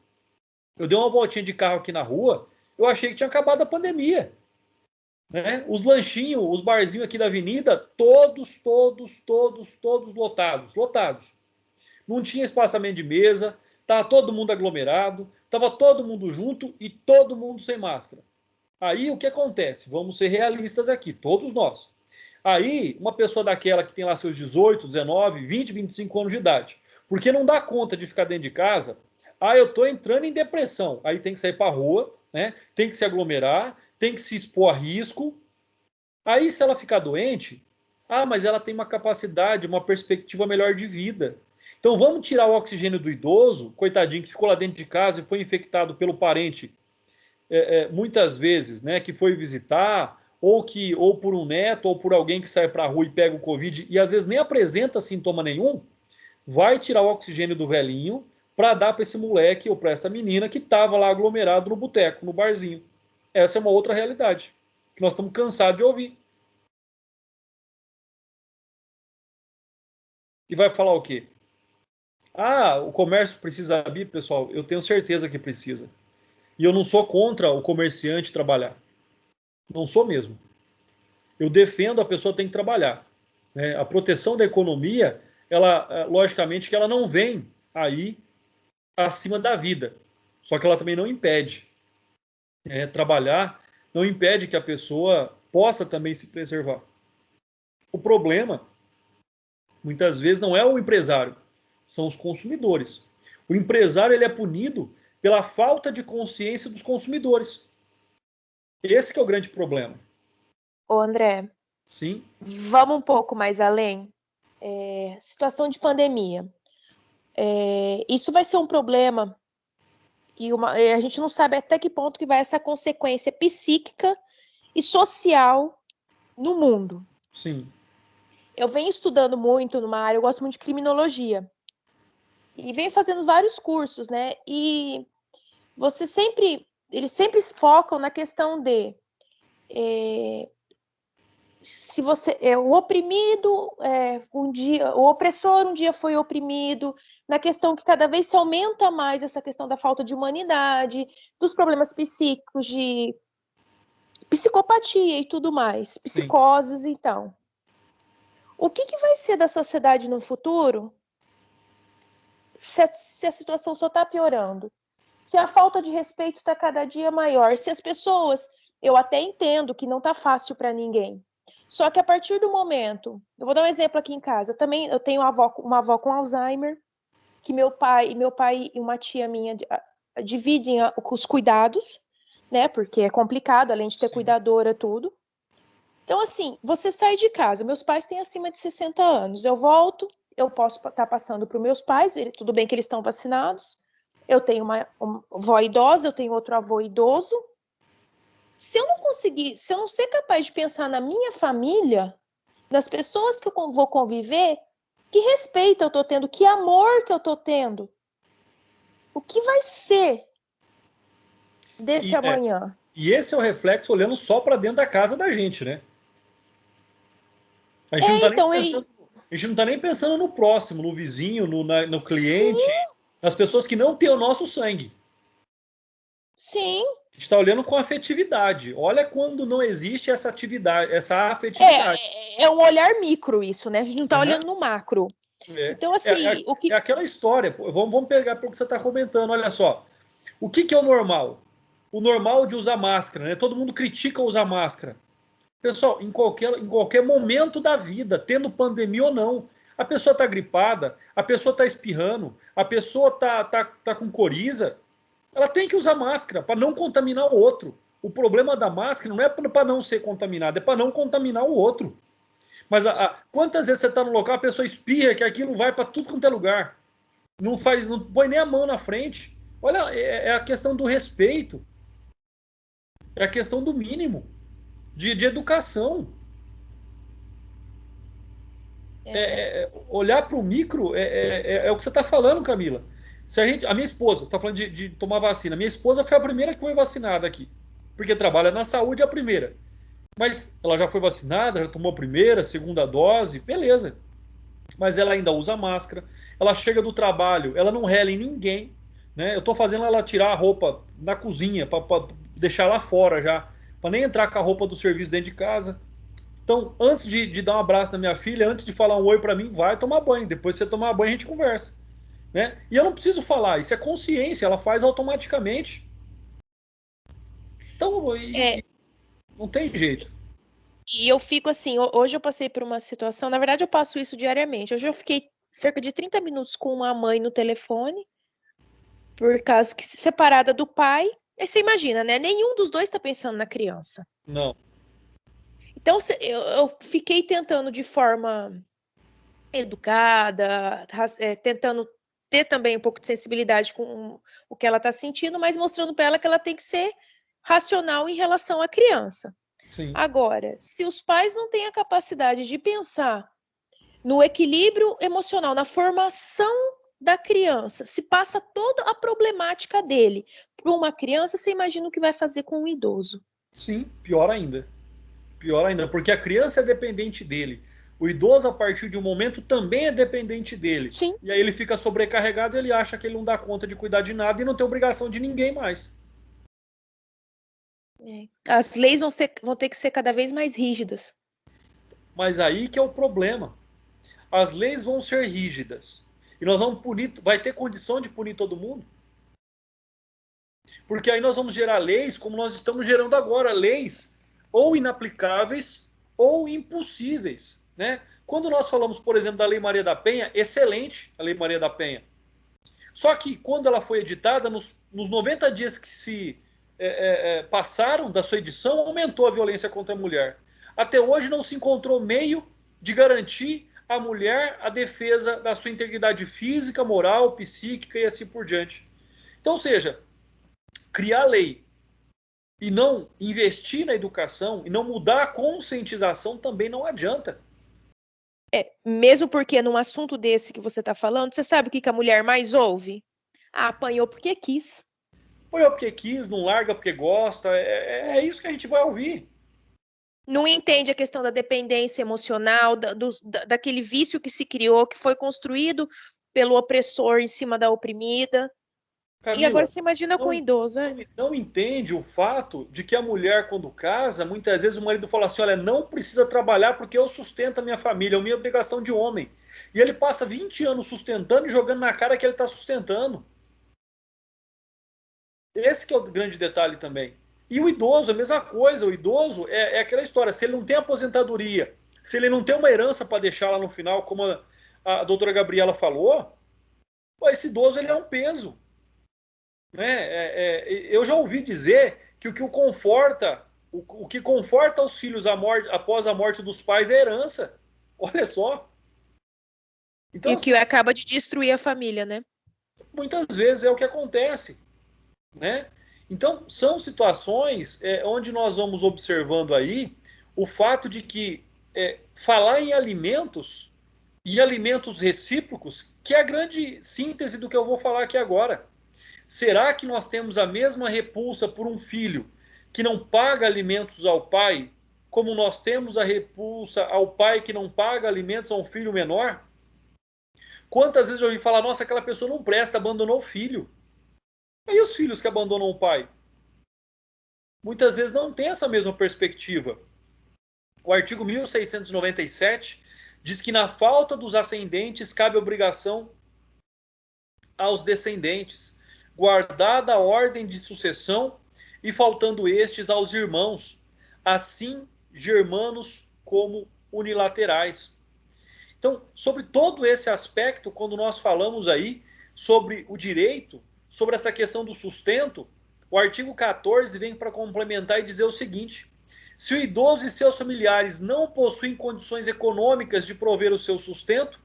eu dei uma voltinha de carro aqui na rua, eu achei que tinha acabado a pandemia. Né? Os lanchinhos, os barzinhos aqui da avenida, todos lotados. Não tinha espaçamento de mesa, estava todo mundo aglomerado, estava todo mundo junto e todo mundo sem máscara. Aí o que acontece? Vamos ser realistas aqui, todos nós. Aí, uma pessoa daquela que tem lá seus 18, 19, 20, 25 anos de idade, porque não dá conta de ficar dentro de casa, eu estou entrando em depressão. Aí tem que sair para a rua, né? Tem que se aglomerar, tem que se expor a risco. Aí, se ela ficar doente, mas ela tem uma capacidade, uma perspectiva melhor de vida. Então, vamos tirar o oxigênio do idoso, coitadinho, que ficou lá dentro de casa e foi infectado pelo parente, muitas vezes, né, que foi visitar, ou por um neto, ou por alguém que sai para a rua e pega o Covid e às vezes nem apresenta sintoma nenhum, vai tirar o oxigênio do velhinho para dar para esse moleque ou para essa menina que estava lá aglomerado no boteco, no barzinho. Essa é uma outra realidade que nós estamos cansados de ouvir. E vai falar o quê? O comércio precisa abrir, pessoal. Eu tenho certeza que precisa. E eu não sou contra o comerciante trabalhar. Não sou mesmo. Eu defendo a pessoa tem que trabalhar. Né? A proteção da economia, ela, logicamente, que ela não vem aí acima da vida. Só que ela também não impede. Trabalhar não impede que a pessoa possa também se preservar. O problema, muitas vezes, não é o empresário, são os consumidores. O empresário ele é punido pela falta de consciência dos consumidores. Esse que é o grande problema. Ô, André, sim, vamos um pouco mais além. Situação de pandemia. Isso vai ser um problema e a gente não sabe até que ponto que vai essa consequência psíquica e social no mundo. sim. Eu venho estudando muito numa área, eu gosto muito de criminologia. E venho fazendo vários cursos, né? E eles sempre focam na questão de se você o oprimido o opressor um dia foi oprimido, na questão que cada vez se aumenta mais essa questão da falta de humanidade, dos problemas psíquicos, de psicopatia e tudo mais, psicoses. Sim. Então, o que vai ser da sociedade no futuro se a situação só está piorando? Se a falta de respeito está cada dia maior, se as pessoas, eu até entendo que não está fácil para ninguém, só que a partir do momento, eu vou dar um exemplo aqui em casa, eu tenho uma avó com Alzheimer, que meu pai e uma tia minha dividem os cuidados, né, porque é complicado, além de ter cuidadora, tudo. Então, assim, você sai de casa, meus pais têm acima de 60 anos, eu volto, eu posso estar passando para os meus pais, tudo bem que eles estão vacinados, eu tenho uma avó idosa, eu tenho outro avô idoso. Se eu não ser capaz de pensar na minha família, nas pessoas que eu vou conviver, que respeito eu estou tendo, que amor que eu estou tendo, o que vai ser desse amanhã? E esse é o reflexo olhando só para dentro da casa da gente, né? A gente não tá nem pensando no próximo, no vizinho, no cliente, nas pessoas que não têm o nosso sangue. Sim. A gente está olhando com afetividade. Olha quando não existe essa atividade, essa afetividade. É um olhar micro isso, né? A gente não está olhando no macro. Então, assim, é aquela história. Vamos pegar para o que você está comentando. Olha só. O que é o normal? O normal de usar máscara, né? Todo mundo critica usar máscara. Pessoal, em qualquer momento da vida, tendo pandemia ou não, a pessoa está gripada, a pessoa está espirrando, a pessoa tá com coriza, ela tem que usar máscara para não contaminar o outro. O problema da máscara não é para não ser contaminado, é para não contaminar o outro. Mas quantas vezes você está no local, a pessoa espirra, que aquilo vai para tudo quanto é lugar. Não põe nem a mão na frente. Olha, é a questão do respeito. É a questão do mínimo. De educação. Olhar para o micro é o que você está falando, Camila. A minha esposa está falando de tomar vacina. Minha esposa foi a primeira que foi vacinada aqui, porque trabalha na saúde, é a primeira. Mas ela já foi vacinada, já tomou a primeira, segunda dose, beleza. Mas ela ainda usa máscara. Ela chega do trabalho, ela não rela em ninguém, né? Eu estou fazendo ela tirar a roupa na cozinha para deixar lá fora já, para nem entrar com a roupa do serviço dentro de casa. Então, antes de dar um abraço na minha filha, antes de falar um oi para mim, vai tomar banho. Depois que você tomar banho, a gente conversa, né? E eu não preciso falar, isso é consciência, ela faz automaticamente. Então, não tem jeito. E eu fico assim, hoje eu passei por uma situação, na verdade eu passo isso diariamente. Hoje eu fiquei cerca de 30 minutos com uma mãe no telefone, por causa que separada do pai. Aí você imagina, né? Nenhum dos dois está pensando na criança. Não. Então eu fiquei tentando de forma educada, tentando ter também um pouco de sensibilidade com o que ela está sentindo, mas mostrando para ela que ela tem que ser racional em relação à criança. Sim. Agora, se os pais não têm a capacidade de pensar no equilíbrio emocional, na formação da criança, se passa toda a problemática dele para uma criança, você imagina o que vai fazer com um idoso. Sim, pior ainda. Pior ainda, porque a criança é dependente dele. O idoso, a partir de um momento, também é dependente dele. Sim. E aí ele fica sobrecarregado, ele acha que ele não dá conta de cuidar de nada e não tem obrigação de ninguém mais. As leis vão ter que ser cada vez mais rígidas. Mas aí que é o problema. As leis vão ser rígidas. E nós vamos punir, vai ter condição de punir todo mundo? Porque aí nós vamos gerar leis como nós estamos gerando agora, leis ou inaplicáveis ou impossíveis, né? Quando nós falamos, por exemplo, da Lei Maria da Penha, excelente a Lei Maria da Penha. Só que quando ela foi editada, nos 90 dias que se passaram da sua edição, aumentou a violência contra a mulher. Até hoje não se encontrou meio de garantir à mulher a defesa da sua integridade física, moral, psíquica e assim por diante. Então, ou seja, criar lei e não investir na educação e não mudar a conscientização também não adianta. Mesmo porque num assunto desse que você está falando, você sabe o que a mulher mais ouve? Apanhou porque quis. Apanhou porque quis, não larga porque gosta, é isso que a gente vai ouvir. Não entende a questão da dependência emocional, daquele vício que se criou, que foi construído pelo opressor em cima da oprimida. Camila, e agora você imagina com o idoso. Não entende o fato de que a mulher, quando casa, muitas vezes o marido fala assim, olha, não precisa trabalhar porque eu sustento a minha família, é minha obrigação de homem. E ele passa 20 anos sustentando e jogando na cara que ele está sustentando. Esse que é o grande detalhe também. E o idoso, a mesma coisa. O idoso é aquela história, se ele não tem aposentadoria, se ele não tem uma herança para deixar lá no final, como a doutora Gabriela falou, esse idoso ele é um peso. Né? Eu já ouvi dizer que o que conforta os filhos após a morte dos pais é a herança. Olha só. Então, e o que acaba de destruir a família, né? muitas vezes é o que acontece, né? Então, são situações onde nós vamos observando aí o fato de que falar em alimentos e alimentos recíprocos, que é a grande síntese do que eu vou falar aqui agora. Será que nós temos a mesma repulsa por um filho que não paga alimentos ao pai, como nós temos a repulsa ao pai que não paga alimentos a um filho menor? Quantas vezes eu ouvi falar, nossa, aquela pessoa não presta, abandonou o filho. E os filhos que abandonam o pai? Muitas vezes não tem essa mesma perspectiva. O artigo 1697 diz que na falta dos ascendentes cabe obrigação aos descendentes, guardada a ordem de sucessão e faltando estes aos irmãos, assim germanos como unilaterais. Então, sobre todo esse aspecto, quando nós falamos aí sobre o direito, sobre essa questão do sustento, o artigo 14 vem para complementar e dizer o seguinte: se o idoso e seus familiares não possuem condições econômicas de prover o seu sustento,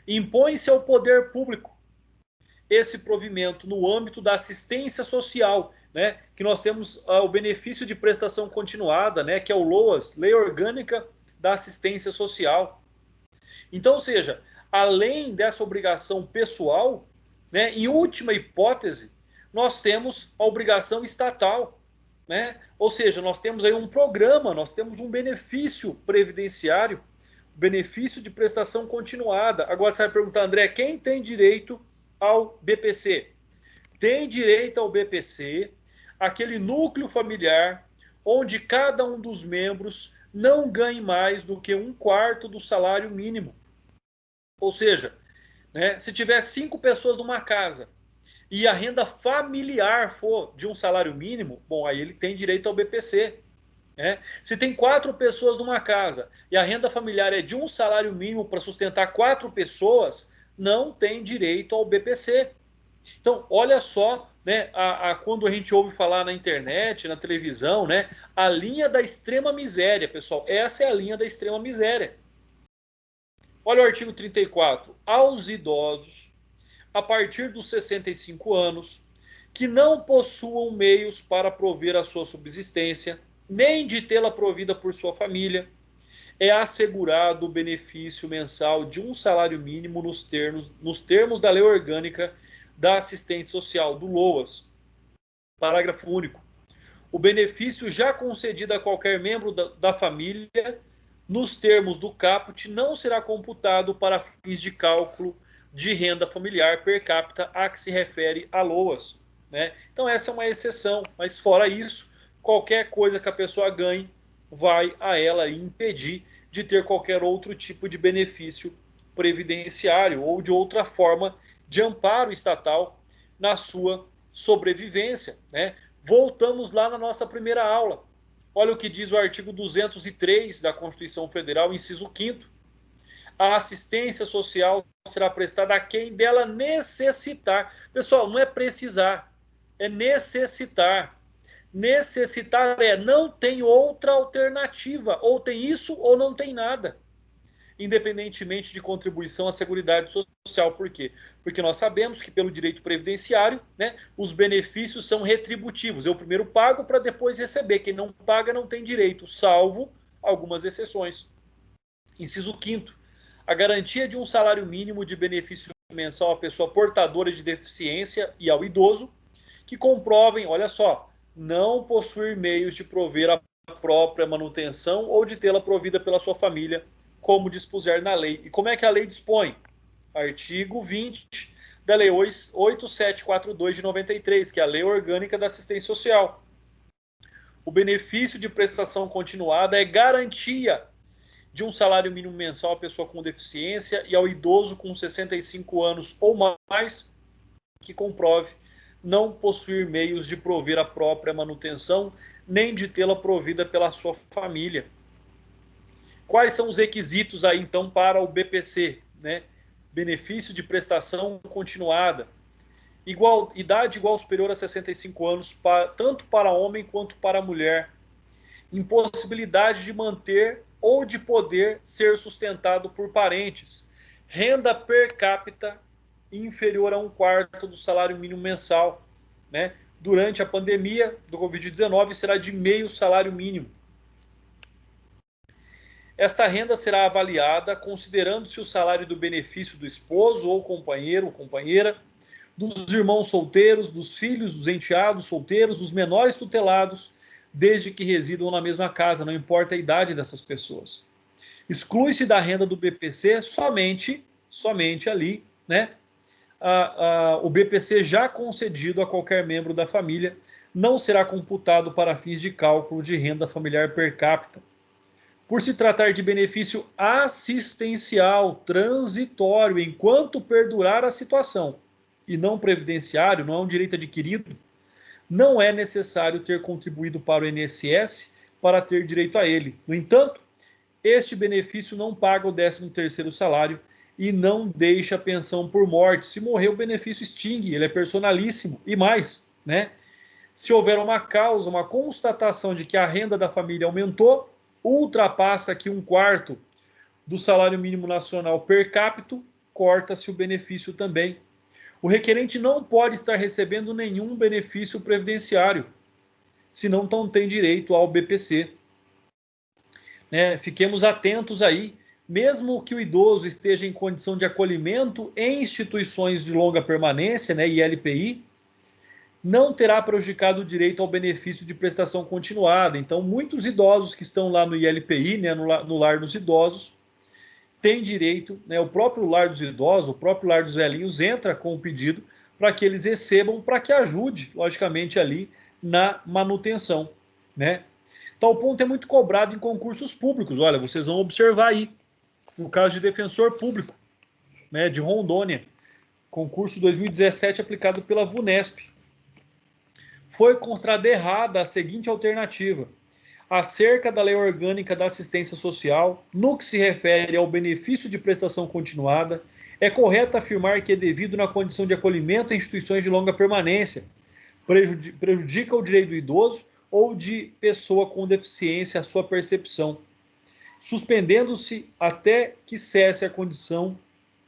impõe-se ao poder público esse provimento no âmbito da assistência social, né, que nós temos o benefício de prestação continuada, né, que é o LOAS, Lei Orgânica da Assistência Social. Então, ou seja, além dessa obrigação pessoal, né, em última hipótese, nós temos a obrigação estatal, né? Ou seja, nós temos aí um programa, nós temos um benefício previdenciário, benefício de prestação continuada. Agora você vai perguntar, André, quem tem direito ao BPC? Tem direito ao BPC aquele núcleo familiar onde cada um dos membros não ganhe mais do que 1/4 do salário mínimo. Ou seja, né, se tiver 5 pessoas numa casa e a renda familiar for de um salário mínimo, bom, aí ele tem direito ao BPC. Né? Se tem 4 pessoas numa casa e a renda familiar é de um salário mínimo para sustentar 4 pessoas, não tem direito ao BPC. Então, olha só, né, quando a gente ouve falar na internet, na televisão, né, a linha da extrema miséria, pessoal, essa é a linha da extrema miséria. Olha o artigo 34. Aos idosos, a partir dos 65 anos, que não possuam meios para prover a sua subsistência, nem de tê-la provida por sua família, é assegurado o benefício mensal de um salário mínimo nos termos da Lei Orgânica da Assistência Social, do LOAS. Parágrafo único. O benefício já concedido a qualquer membro da família, nos termos do caput, não será computado para fins de cálculo de renda familiar per capita a que se refere a LOAS. Né? Então essa é uma exceção, mas fora isso, qualquer coisa que a pessoa ganhe vai a ela impedir de ter qualquer outro tipo de benefício previdenciário ou de outra forma de amparo estatal na sua sobrevivência. Né? Voltamos lá na nossa primeira aula. Olha o que diz o artigo 203 da Constituição Federal, inciso 5º. A assistência social será prestada a quem dela necessitar. Pessoal, não é precisar, é necessitar. Necessitar é não tem outra alternativa. Ou tem isso ou não tem nada. Independentemente de contribuição à Seguridade Social. Por quê? Porque nós sabemos que pelo direito previdenciário, né, os benefícios são retributivos. Eu primeiro pago para depois receber. Quem não paga não tem direito, salvo algumas exceções. Inciso 5º. A garantia de um salário mínimo de benefício mensal à pessoa portadora de deficiência e ao idoso que comprovem, olha só, não possuir meios de prover a própria manutenção ou de tê-la provida pela sua família, como dispuser na lei. E como é que a lei dispõe? Artigo 20 da Lei 8742 de 93, que é a Lei Orgânica da Assistência Social. O benefício de prestação continuada é garantia de um salário mínimo mensal à pessoa com deficiência e ao idoso com 65 anos ou mais que comprove não possuir meios de prover a própria manutenção, nem de tê-la provida pela sua família. Quais são os requisitos aí, então, para o BPC? Né? Benefício de prestação continuada. Idade igual ou superior a 65 anos, tanto para homem quanto para mulher. Impossibilidade de manter ou de poder ser sustentado por parentes. Renda per capita inferior a 1/4 do salário mínimo mensal, né? Durante a pandemia do Covid-19 será de meio salário mínimo. Esta renda será avaliada considerando-se o salário do benefício do esposo ou companheiro ou companheira, dos irmãos solteiros, dos filhos, dos enteados solteiros, dos menores tutelados, desde que residam na mesma casa, não importa a idade dessas pessoas. Exclui-se da renda do BPC somente ali, né? O BPC já concedido a qualquer membro da família não será computado para fins de cálculo de renda familiar per capita. Por se tratar de benefício assistencial transitório enquanto perdurar a situação e não previdenciário, não é um direito adquirido, não é necessário ter contribuído para o INSS para ter direito a ele. No entanto, este benefício não paga o 13º salário e não deixa a pensão por morte. Se morrer, o benefício extingue, ele é personalíssimo. E mais, né? Se houver uma causa, uma constatação de que a renda da família aumentou, ultrapassa aqui 1/4 do salário mínimo nacional per capita, corta-se o benefício também. O requerente não pode estar recebendo nenhum benefício previdenciário, senão não tem direito ao BPC. Né? Fiquemos atentos aí, mesmo que o idoso esteja em condição de acolhimento em instituições de longa permanência, né, ILPI, não terá prejudicado o direito ao benefício de prestação continuada. Então, muitos idosos que estão lá no ILPI, né, no lar dos idosos, têm direito, né, o próprio lar dos idosos, o próprio lar dos velhinhos entra com o pedido para que eles recebam, para que ajude, logicamente, ali na manutenção, né? Tal ponto é muito cobrado em concursos públicos. Olha, vocês vão observar aí, no caso de defensor público, né, de Rondônia, concurso 2017 aplicado pela VUNESP. Foi considerada errada a seguinte alternativa: acerca da Lei Orgânica da Assistência Social, no que se refere ao benefício de prestação continuada, é correto afirmar que é devido na condição de acolhimento em instituições de longa permanência, prejudica o direito do idoso ou de pessoa com deficiência a sua percepção, suspendendo-se até que cesse a condição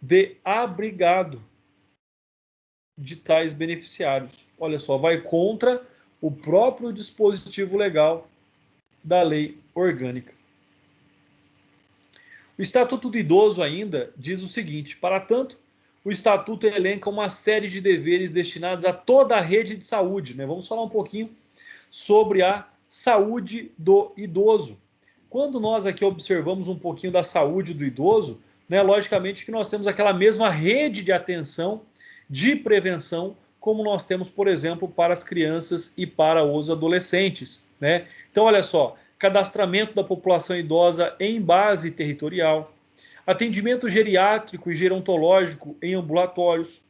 de abrigado de tais beneficiários. Olha só, vai contra o próprio dispositivo legal da lei orgânica. O Estatuto do Idoso ainda diz o seguinte: para tanto, o Estatuto elenca uma série de deveres destinados a toda a rede de saúde, né? Vamos falar um pouquinho sobre a saúde do idoso. Quando nós aqui observamos um pouquinho da saúde do idoso, né, logicamente que nós temos aquela mesma rede de atenção, de prevenção, como nós temos, por exemplo, para as crianças e para os adolescentes, né? Então, olha só, cadastramento da população idosa em base territorial, atendimento geriátrico e gerontológico em ambulatórios,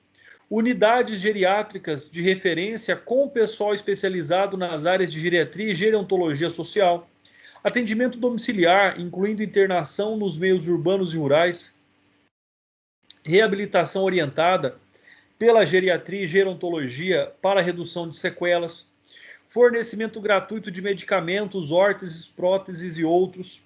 unidades geriátricas de referência com pessoal especializado nas áreas de geriatria e gerontologia social, atendimento domiciliar, incluindo internação nos meios urbanos e rurais, reabilitação orientada pela geriatria e gerontologia para redução de sequelas, fornecimento gratuito de medicamentos, órteses, próteses e outros,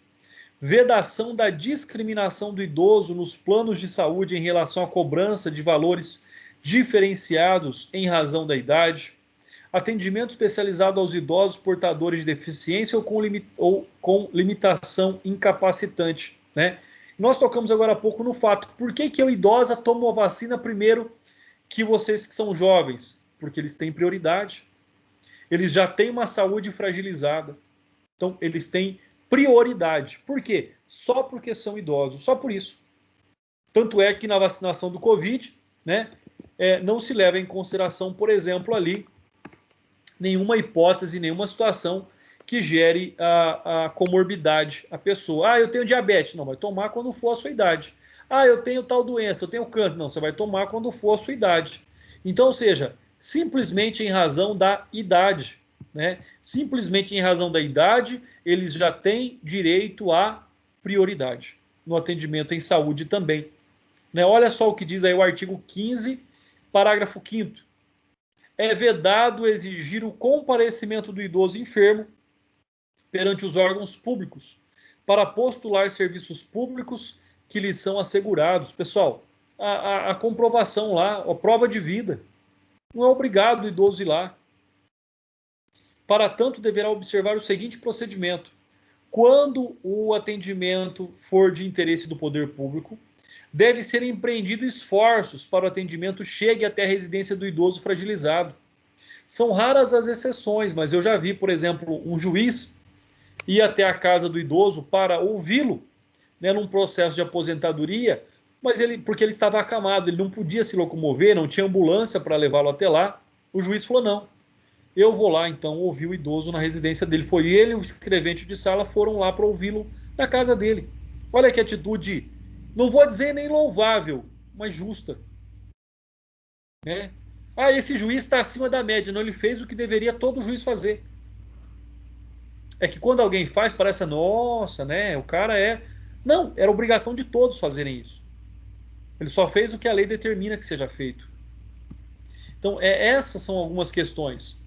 vedação da discriminação do idoso nos planos de saúde em relação à cobrança de valores diferenciados em razão da idade, atendimento especializado aos idosos portadores de deficiência ou com limitação incapacitante, né? Nós tocamos agora há pouco no fato, por que a idosa toma a vacina primeiro que vocês que são jovens? Porque eles têm prioridade. Eles já têm uma saúde fragilizada. Então, eles têm prioridade. Por quê? Só porque são idosos, só por isso. Tanto é que na vacinação do Covid, né, não se leva em consideração, por exemplo, ali, nenhuma hipótese, nenhuma situação que gere a comorbidade à pessoa. Ah, eu tenho diabetes. Não, vai tomar quando for a sua idade. Ah, eu tenho tal doença, eu tenho câncer. Não, você vai tomar quando for a sua idade. Então, ou seja, simplesmente em razão da idade, né? Simplesmente em razão da idade, eles já têm direito à prioridade no atendimento em saúde também, né? Olha só o que diz aí o artigo 15, parágrafo 5º. É vedado exigir o comparecimento do idoso enfermo perante os órgãos públicos para postular serviços públicos que lhes são assegurados. Pessoal, a comprovação lá, a prova de vida. Não é obrigado o idoso ir lá. Para tanto, deverá observar o seguinte procedimento: quando o atendimento for de interesse do poder público, deve ser empreendido esforços para o atendimento chegue até a residência do idoso fragilizado. São raras as exceções, mas eu já vi, por exemplo, um juiz ir até a casa do idoso para ouvi-lo, né, num processo de aposentadoria, mas porque ele estava acamado, ele não podia se locomover, não tinha ambulância para levá-lo até lá. O juiz falou: não, eu vou lá então ouvir o idoso na residência dele. Foi ele e o escrevente de sala foram lá para ouvi-lo na casa dele. Olha que atitude, não vou dizer nem louvável, mas justa, né? Ah, esse juiz está acima da média. Não, ele fez o que deveria todo juiz fazer. É que quando alguém faz, parece, nossa, né? O cara é. Não, era obrigação de todos fazerem isso. Ele só fez o que a lei determina que seja feito. Então, essas são algumas questões.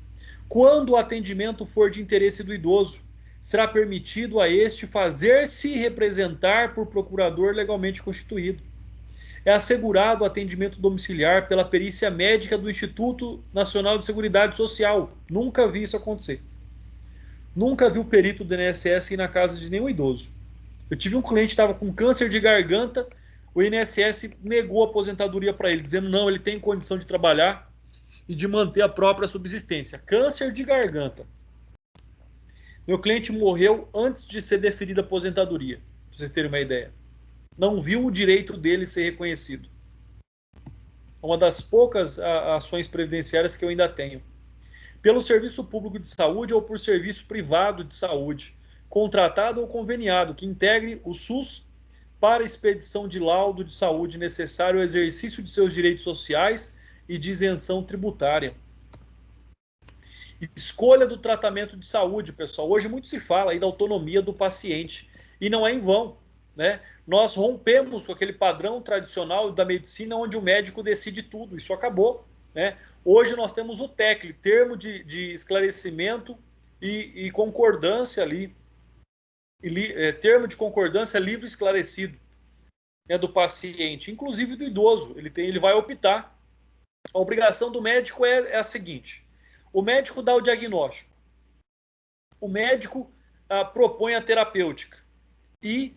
Quando o atendimento for de interesse do idoso, será permitido a este fazer-se representar por procurador legalmente constituído. É assegurado o atendimento domiciliar pela perícia médica do Instituto Nacional de Seguridade Social. Nunca vi isso acontecer. Nunca vi o perito do INSS ir na casa de nenhum idoso. Eu tive um cliente que estava com câncer de garganta, o INSS negou a aposentadoria para ele, dizendo não, ele tem condição de trabalhar e de manter a própria subsistência. Câncer de garganta. Meu cliente morreu antes de ser deferida a aposentadoria, para vocês terem uma ideia. Não viu o direito dele ser reconhecido. Uma das poucas ações previdenciárias que eu ainda tenho. Pelo serviço público de saúde ou por serviço privado de saúde, contratado ou conveniado, que integre o SUS para expedição de laudo de saúde necessário ao exercício de seus direitos sociais e de isenção tributária. Escolha do tratamento de saúde, pessoal. Hoje muito se fala aí da autonomia do paciente e não é em vão, né? Nós rompemos com aquele padrão tradicional da medicina onde o médico decide tudo. Isso acabou, né? Hoje nós temos o TECL, termo de esclarecimento e concordância ali, termo de concordância livre e esclarecido, né, do paciente, inclusive do idoso. Ele vai optar. A obrigação do médico é a seguinte: o médico dá o diagnóstico, o médico propõe a terapêutica e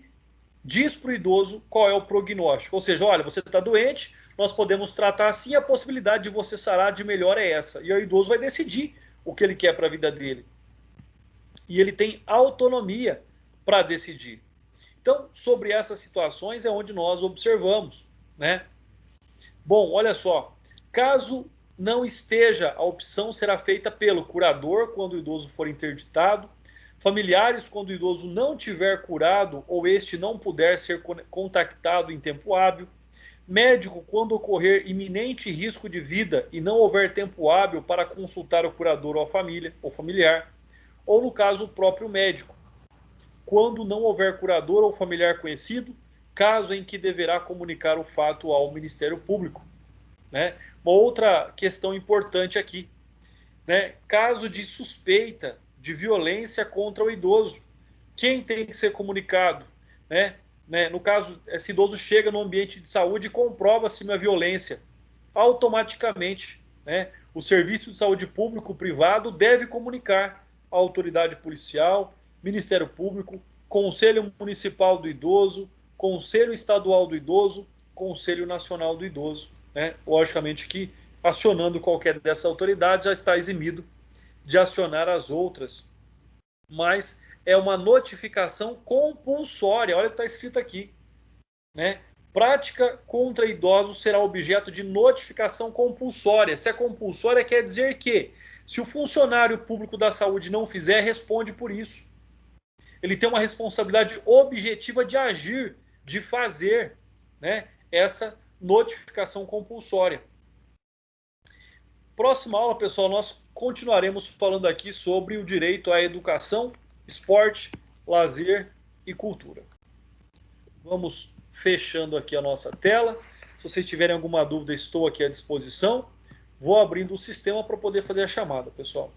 diz para o idoso qual é o prognóstico. Ou seja, olha, você está doente, nós podemos tratar assim, a possibilidade de você sarar de melhor é essa. E o idoso vai decidir o que ele quer para a vida dele. E ele tem autonomia para decidir. Então, sobre essas situações é onde nós observamos, né? Bom, olha só, caso não esteja, a opção será feita pelo curador quando o idoso for interditado, familiares quando o idoso não tiver curado ou este não puder ser contactado em tempo hábil, médico quando ocorrer iminente risco de vida e não houver tempo hábil para consultar o curador ou a família ou familiar, ou no caso o próprio médico, quando não houver curador ou familiar conhecido, caso em que deverá comunicar o fato ao Ministério Público, né? Uma outra questão importante aqui, né? Caso de suspeita de violência contra o idoso, quem tem que ser comunicado, né? No caso, esse idoso chega no ambiente de saúde e comprova-se uma violência, automaticamente, né, o Serviço de Saúde Público Privado deve comunicar à autoridade policial, Ministério Público, Conselho Municipal do Idoso, Conselho Estadual do Idoso, Conselho Nacional do Idoso, né? Logicamente que, acionando qualquer dessas autoridades, já está eximido de acionar as outras, mas é uma notificação compulsória. Olha o que está escrito aqui, né? Prática contra idosos será objeto de notificação compulsória. Se é compulsória, quer dizer que, se o funcionário público da saúde não fizer, responde por isso. Ele tem uma responsabilidade objetiva de agir, de fazer, né, essa notificação compulsória. Próxima aula, pessoal, nós continuaremos falando aqui sobre o direito à educação, esporte, lazer e cultura. Vamos fechando aqui a nossa tela. Se vocês tiverem alguma dúvida, estou aqui à disposição. Vou abrindo o sistema para poder fazer a chamada, pessoal.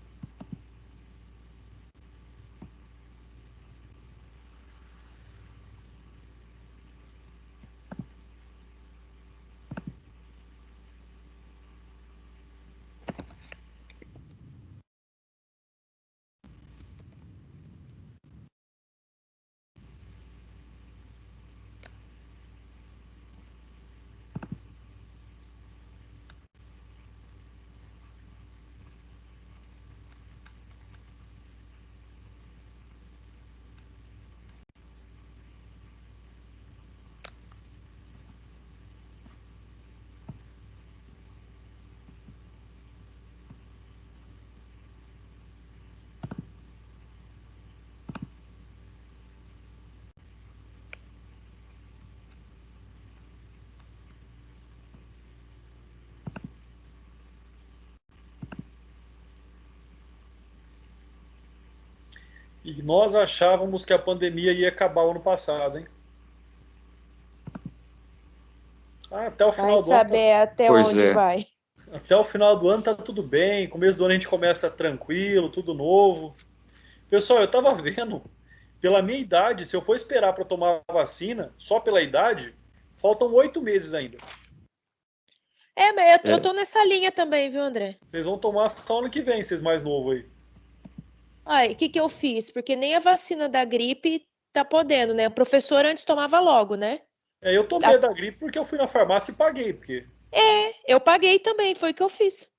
E nós achávamos que a pandemia ia acabar o ano passado, hein? Até o Vai final do ano saber até Pois onde é. vai. até o final do ano tá tudo bem. Começo do ano a gente começa tranquilo, tudo novo. Pessoal, eu tava vendo, pela minha idade, se eu for esperar para tomar a vacina, só pela idade, faltam 8 meses ainda. Mas eu É. tô nessa linha também, viu, André? Vocês vão tomar só ano que vem, vocês mais novos aí. Ai, o que que eu fiz? Porque nem a vacina da gripe tá podendo, né? O professor antes tomava logo, né? Eu tomei a da gripe porque eu fui na farmácia e paguei, porque Eu paguei também, foi o que eu fiz.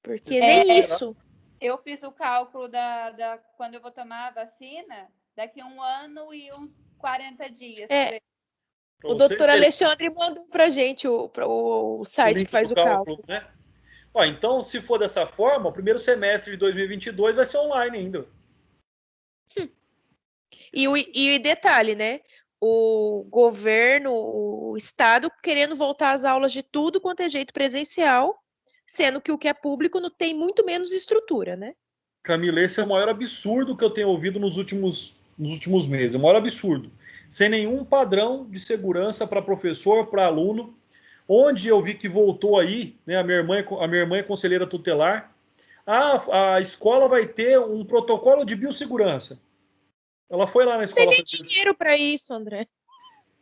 Porque Vocês nem esperaram. isso. Eu fiz o cálculo da quando eu vou tomar a vacina, daqui 1 ano e uns 40 dias. É. por aí. pra O vocês doutor terem Alexandre mandou pra gente o o site link que faz do o cálculo. né? Ó, então, se for dessa forma, o primeiro semestre de 2022 vai ser online ainda. E detalhe, né? O governo, o Estado querendo voltar às aulas de tudo quanto é jeito presencial, sendo que o que é público não tem muito menos estrutura, né? Camila, esse é o maior absurdo que eu tenho ouvido nos últimos meses. O maior absurdo. Sem nenhum padrão de segurança para professor, para aluno. Onde eu vi que voltou aí, né, a minha irmã é conselheira tutelar. A escola vai ter um protocolo de biossegurança. Ela foi lá na Não tem escola. nem dinheiro para isso, André.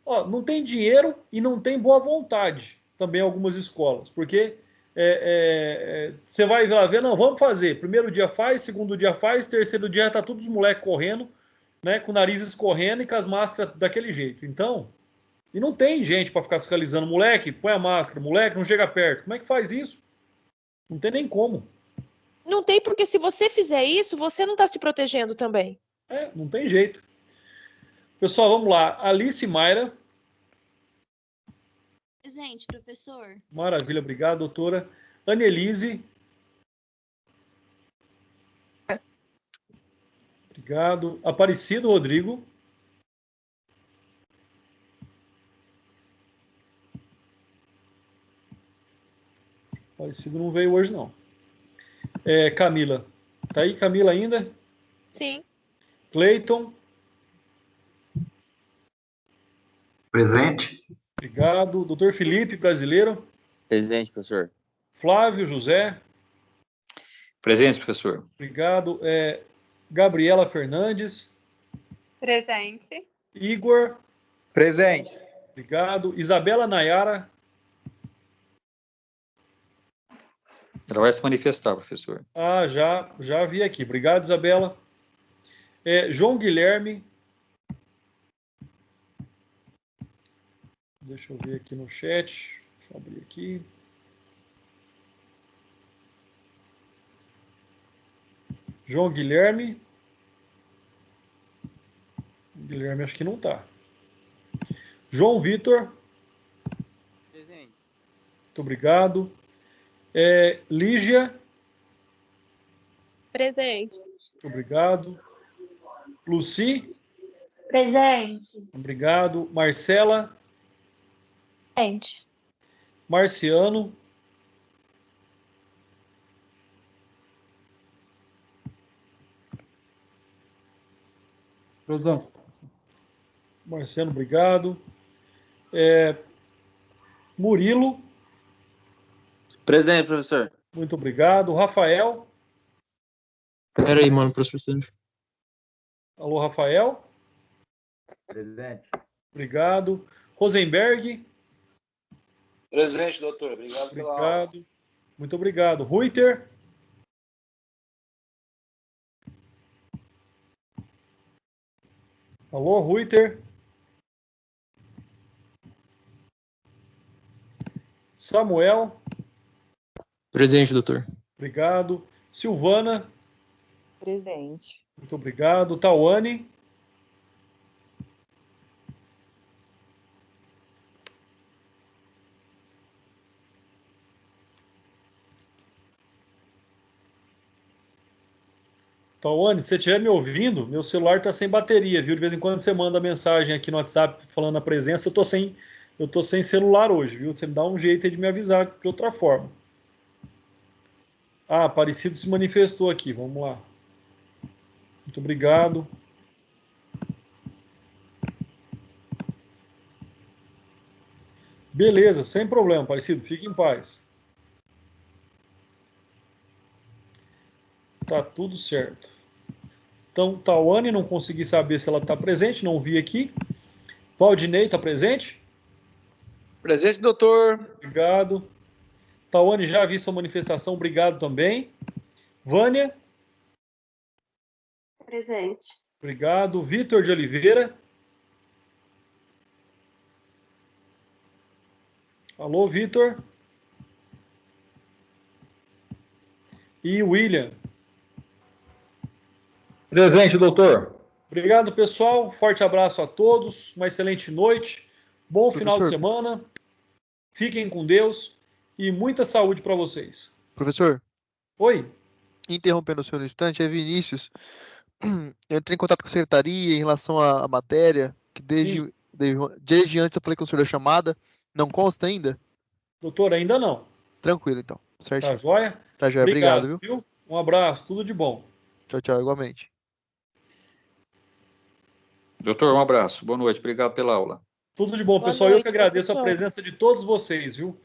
Ó, não tem dinheiro e não tem boa vontade também algumas escolas, porque você vai lá ver, não, vamos fazer. Primeiro dia faz, segundo dia faz, terceiro dia tá todos os moleques correndo, né, com o nariz escorrendo e com as máscaras daquele jeito. Então, e não tem gente para ficar fiscalizando. Moleque, põe a máscara, moleque, não chega perto. Como é que faz isso? Não tem nem como. Não tem, porque se você fizer isso, você não está se protegendo também. Não tem jeito. Pessoal, vamos lá. Alice Mayra. Presente, professor. Maravilha, obrigado, doutora. Annelise. Obrigado. Aparecido Rodrigo. Aparecido não veio hoje, não. Camila. Tá aí, Camila, ainda? Sim. Cleiton. Presente. Obrigado. Doutor Felipe, brasileiro. Presente, professor. Flávio José. Presente, professor. Obrigado. Gabriela Fernandes. Presente. Igor. Presente. Obrigado. Isabela Nayara. Ela vai se manifestar, professor. Já vi aqui. Obrigado, Isabela. João Guilherme. Deixa eu ver aqui no chat. Deixa eu abrir aqui. João Guilherme. Guilherme acho que não tá. João Vitor. Presente. Muito obrigado. Lígia. Presente. Muito obrigado. Luci. Presente. Obrigado. Marcela. Presente. Marciano. Presente. Marciano, obrigado. Murilo. Presente, professor. Muito obrigado. Rafael. Pera aí, mano, professor Sérgio. Alô, Rafael. Presente. Obrigado. Rosenberg. Presente, doutor. Obrigado pela aula. Obrigado. Muito obrigado. Ruiter. Alô, Ruiter. Samuel. Presente, doutor. Obrigado. Silvana. Presente. Muito obrigado. Tawane. Tawane, se você estiver me ouvindo, meu celular está sem bateria, viu? De vez em quando você manda mensagem aqui no WhatsApp falando a presença, eu tô sem celular hoje, viu? Você me dá um jeito aí de me avisar de outra forma. Aparecido se manifestou aqui, vamos lá. Muito obrigado. Beleza, sem problema, Aparecido. Fique em paz. Tá tudo certo. Então, Tawane, não consegui saber se ela está presente, não vi aqui. Valdinei, está presente? Presente, doutor. Obrigado. Tawane, já vi sua manifestação, obrigado também. Vânia? Presente. Obrigado. Vitor de Oliveira? Alô, Vitor? E William? Presente, doutor. Obrigado, pessoal. Forte abraço a todos. Uma excelente noite. Bom Professor. final de semana. Fiquem com Deus e muita saúde para vocês. Professor, Oi? interrompendo o senhor um instante, é Vinícius. Eu entrei em contato com a secretaria em relação à matéria, que desde antes eu falei com o senhor da chamada. Não consta ainda? Doutor, ainda não. Tranquilo, então. Certo? Tá joia? Tá joia. Obrigado, viu? Viu? Um abraço, tudo de bom. Tchau, tchau, igualmente. Doutor, um abraço. Boa noite. Obrigado pela aula. Tudo de bom, Boa pessoal. Eu noite, que agradeço a professor. presença de todos vocês, viu?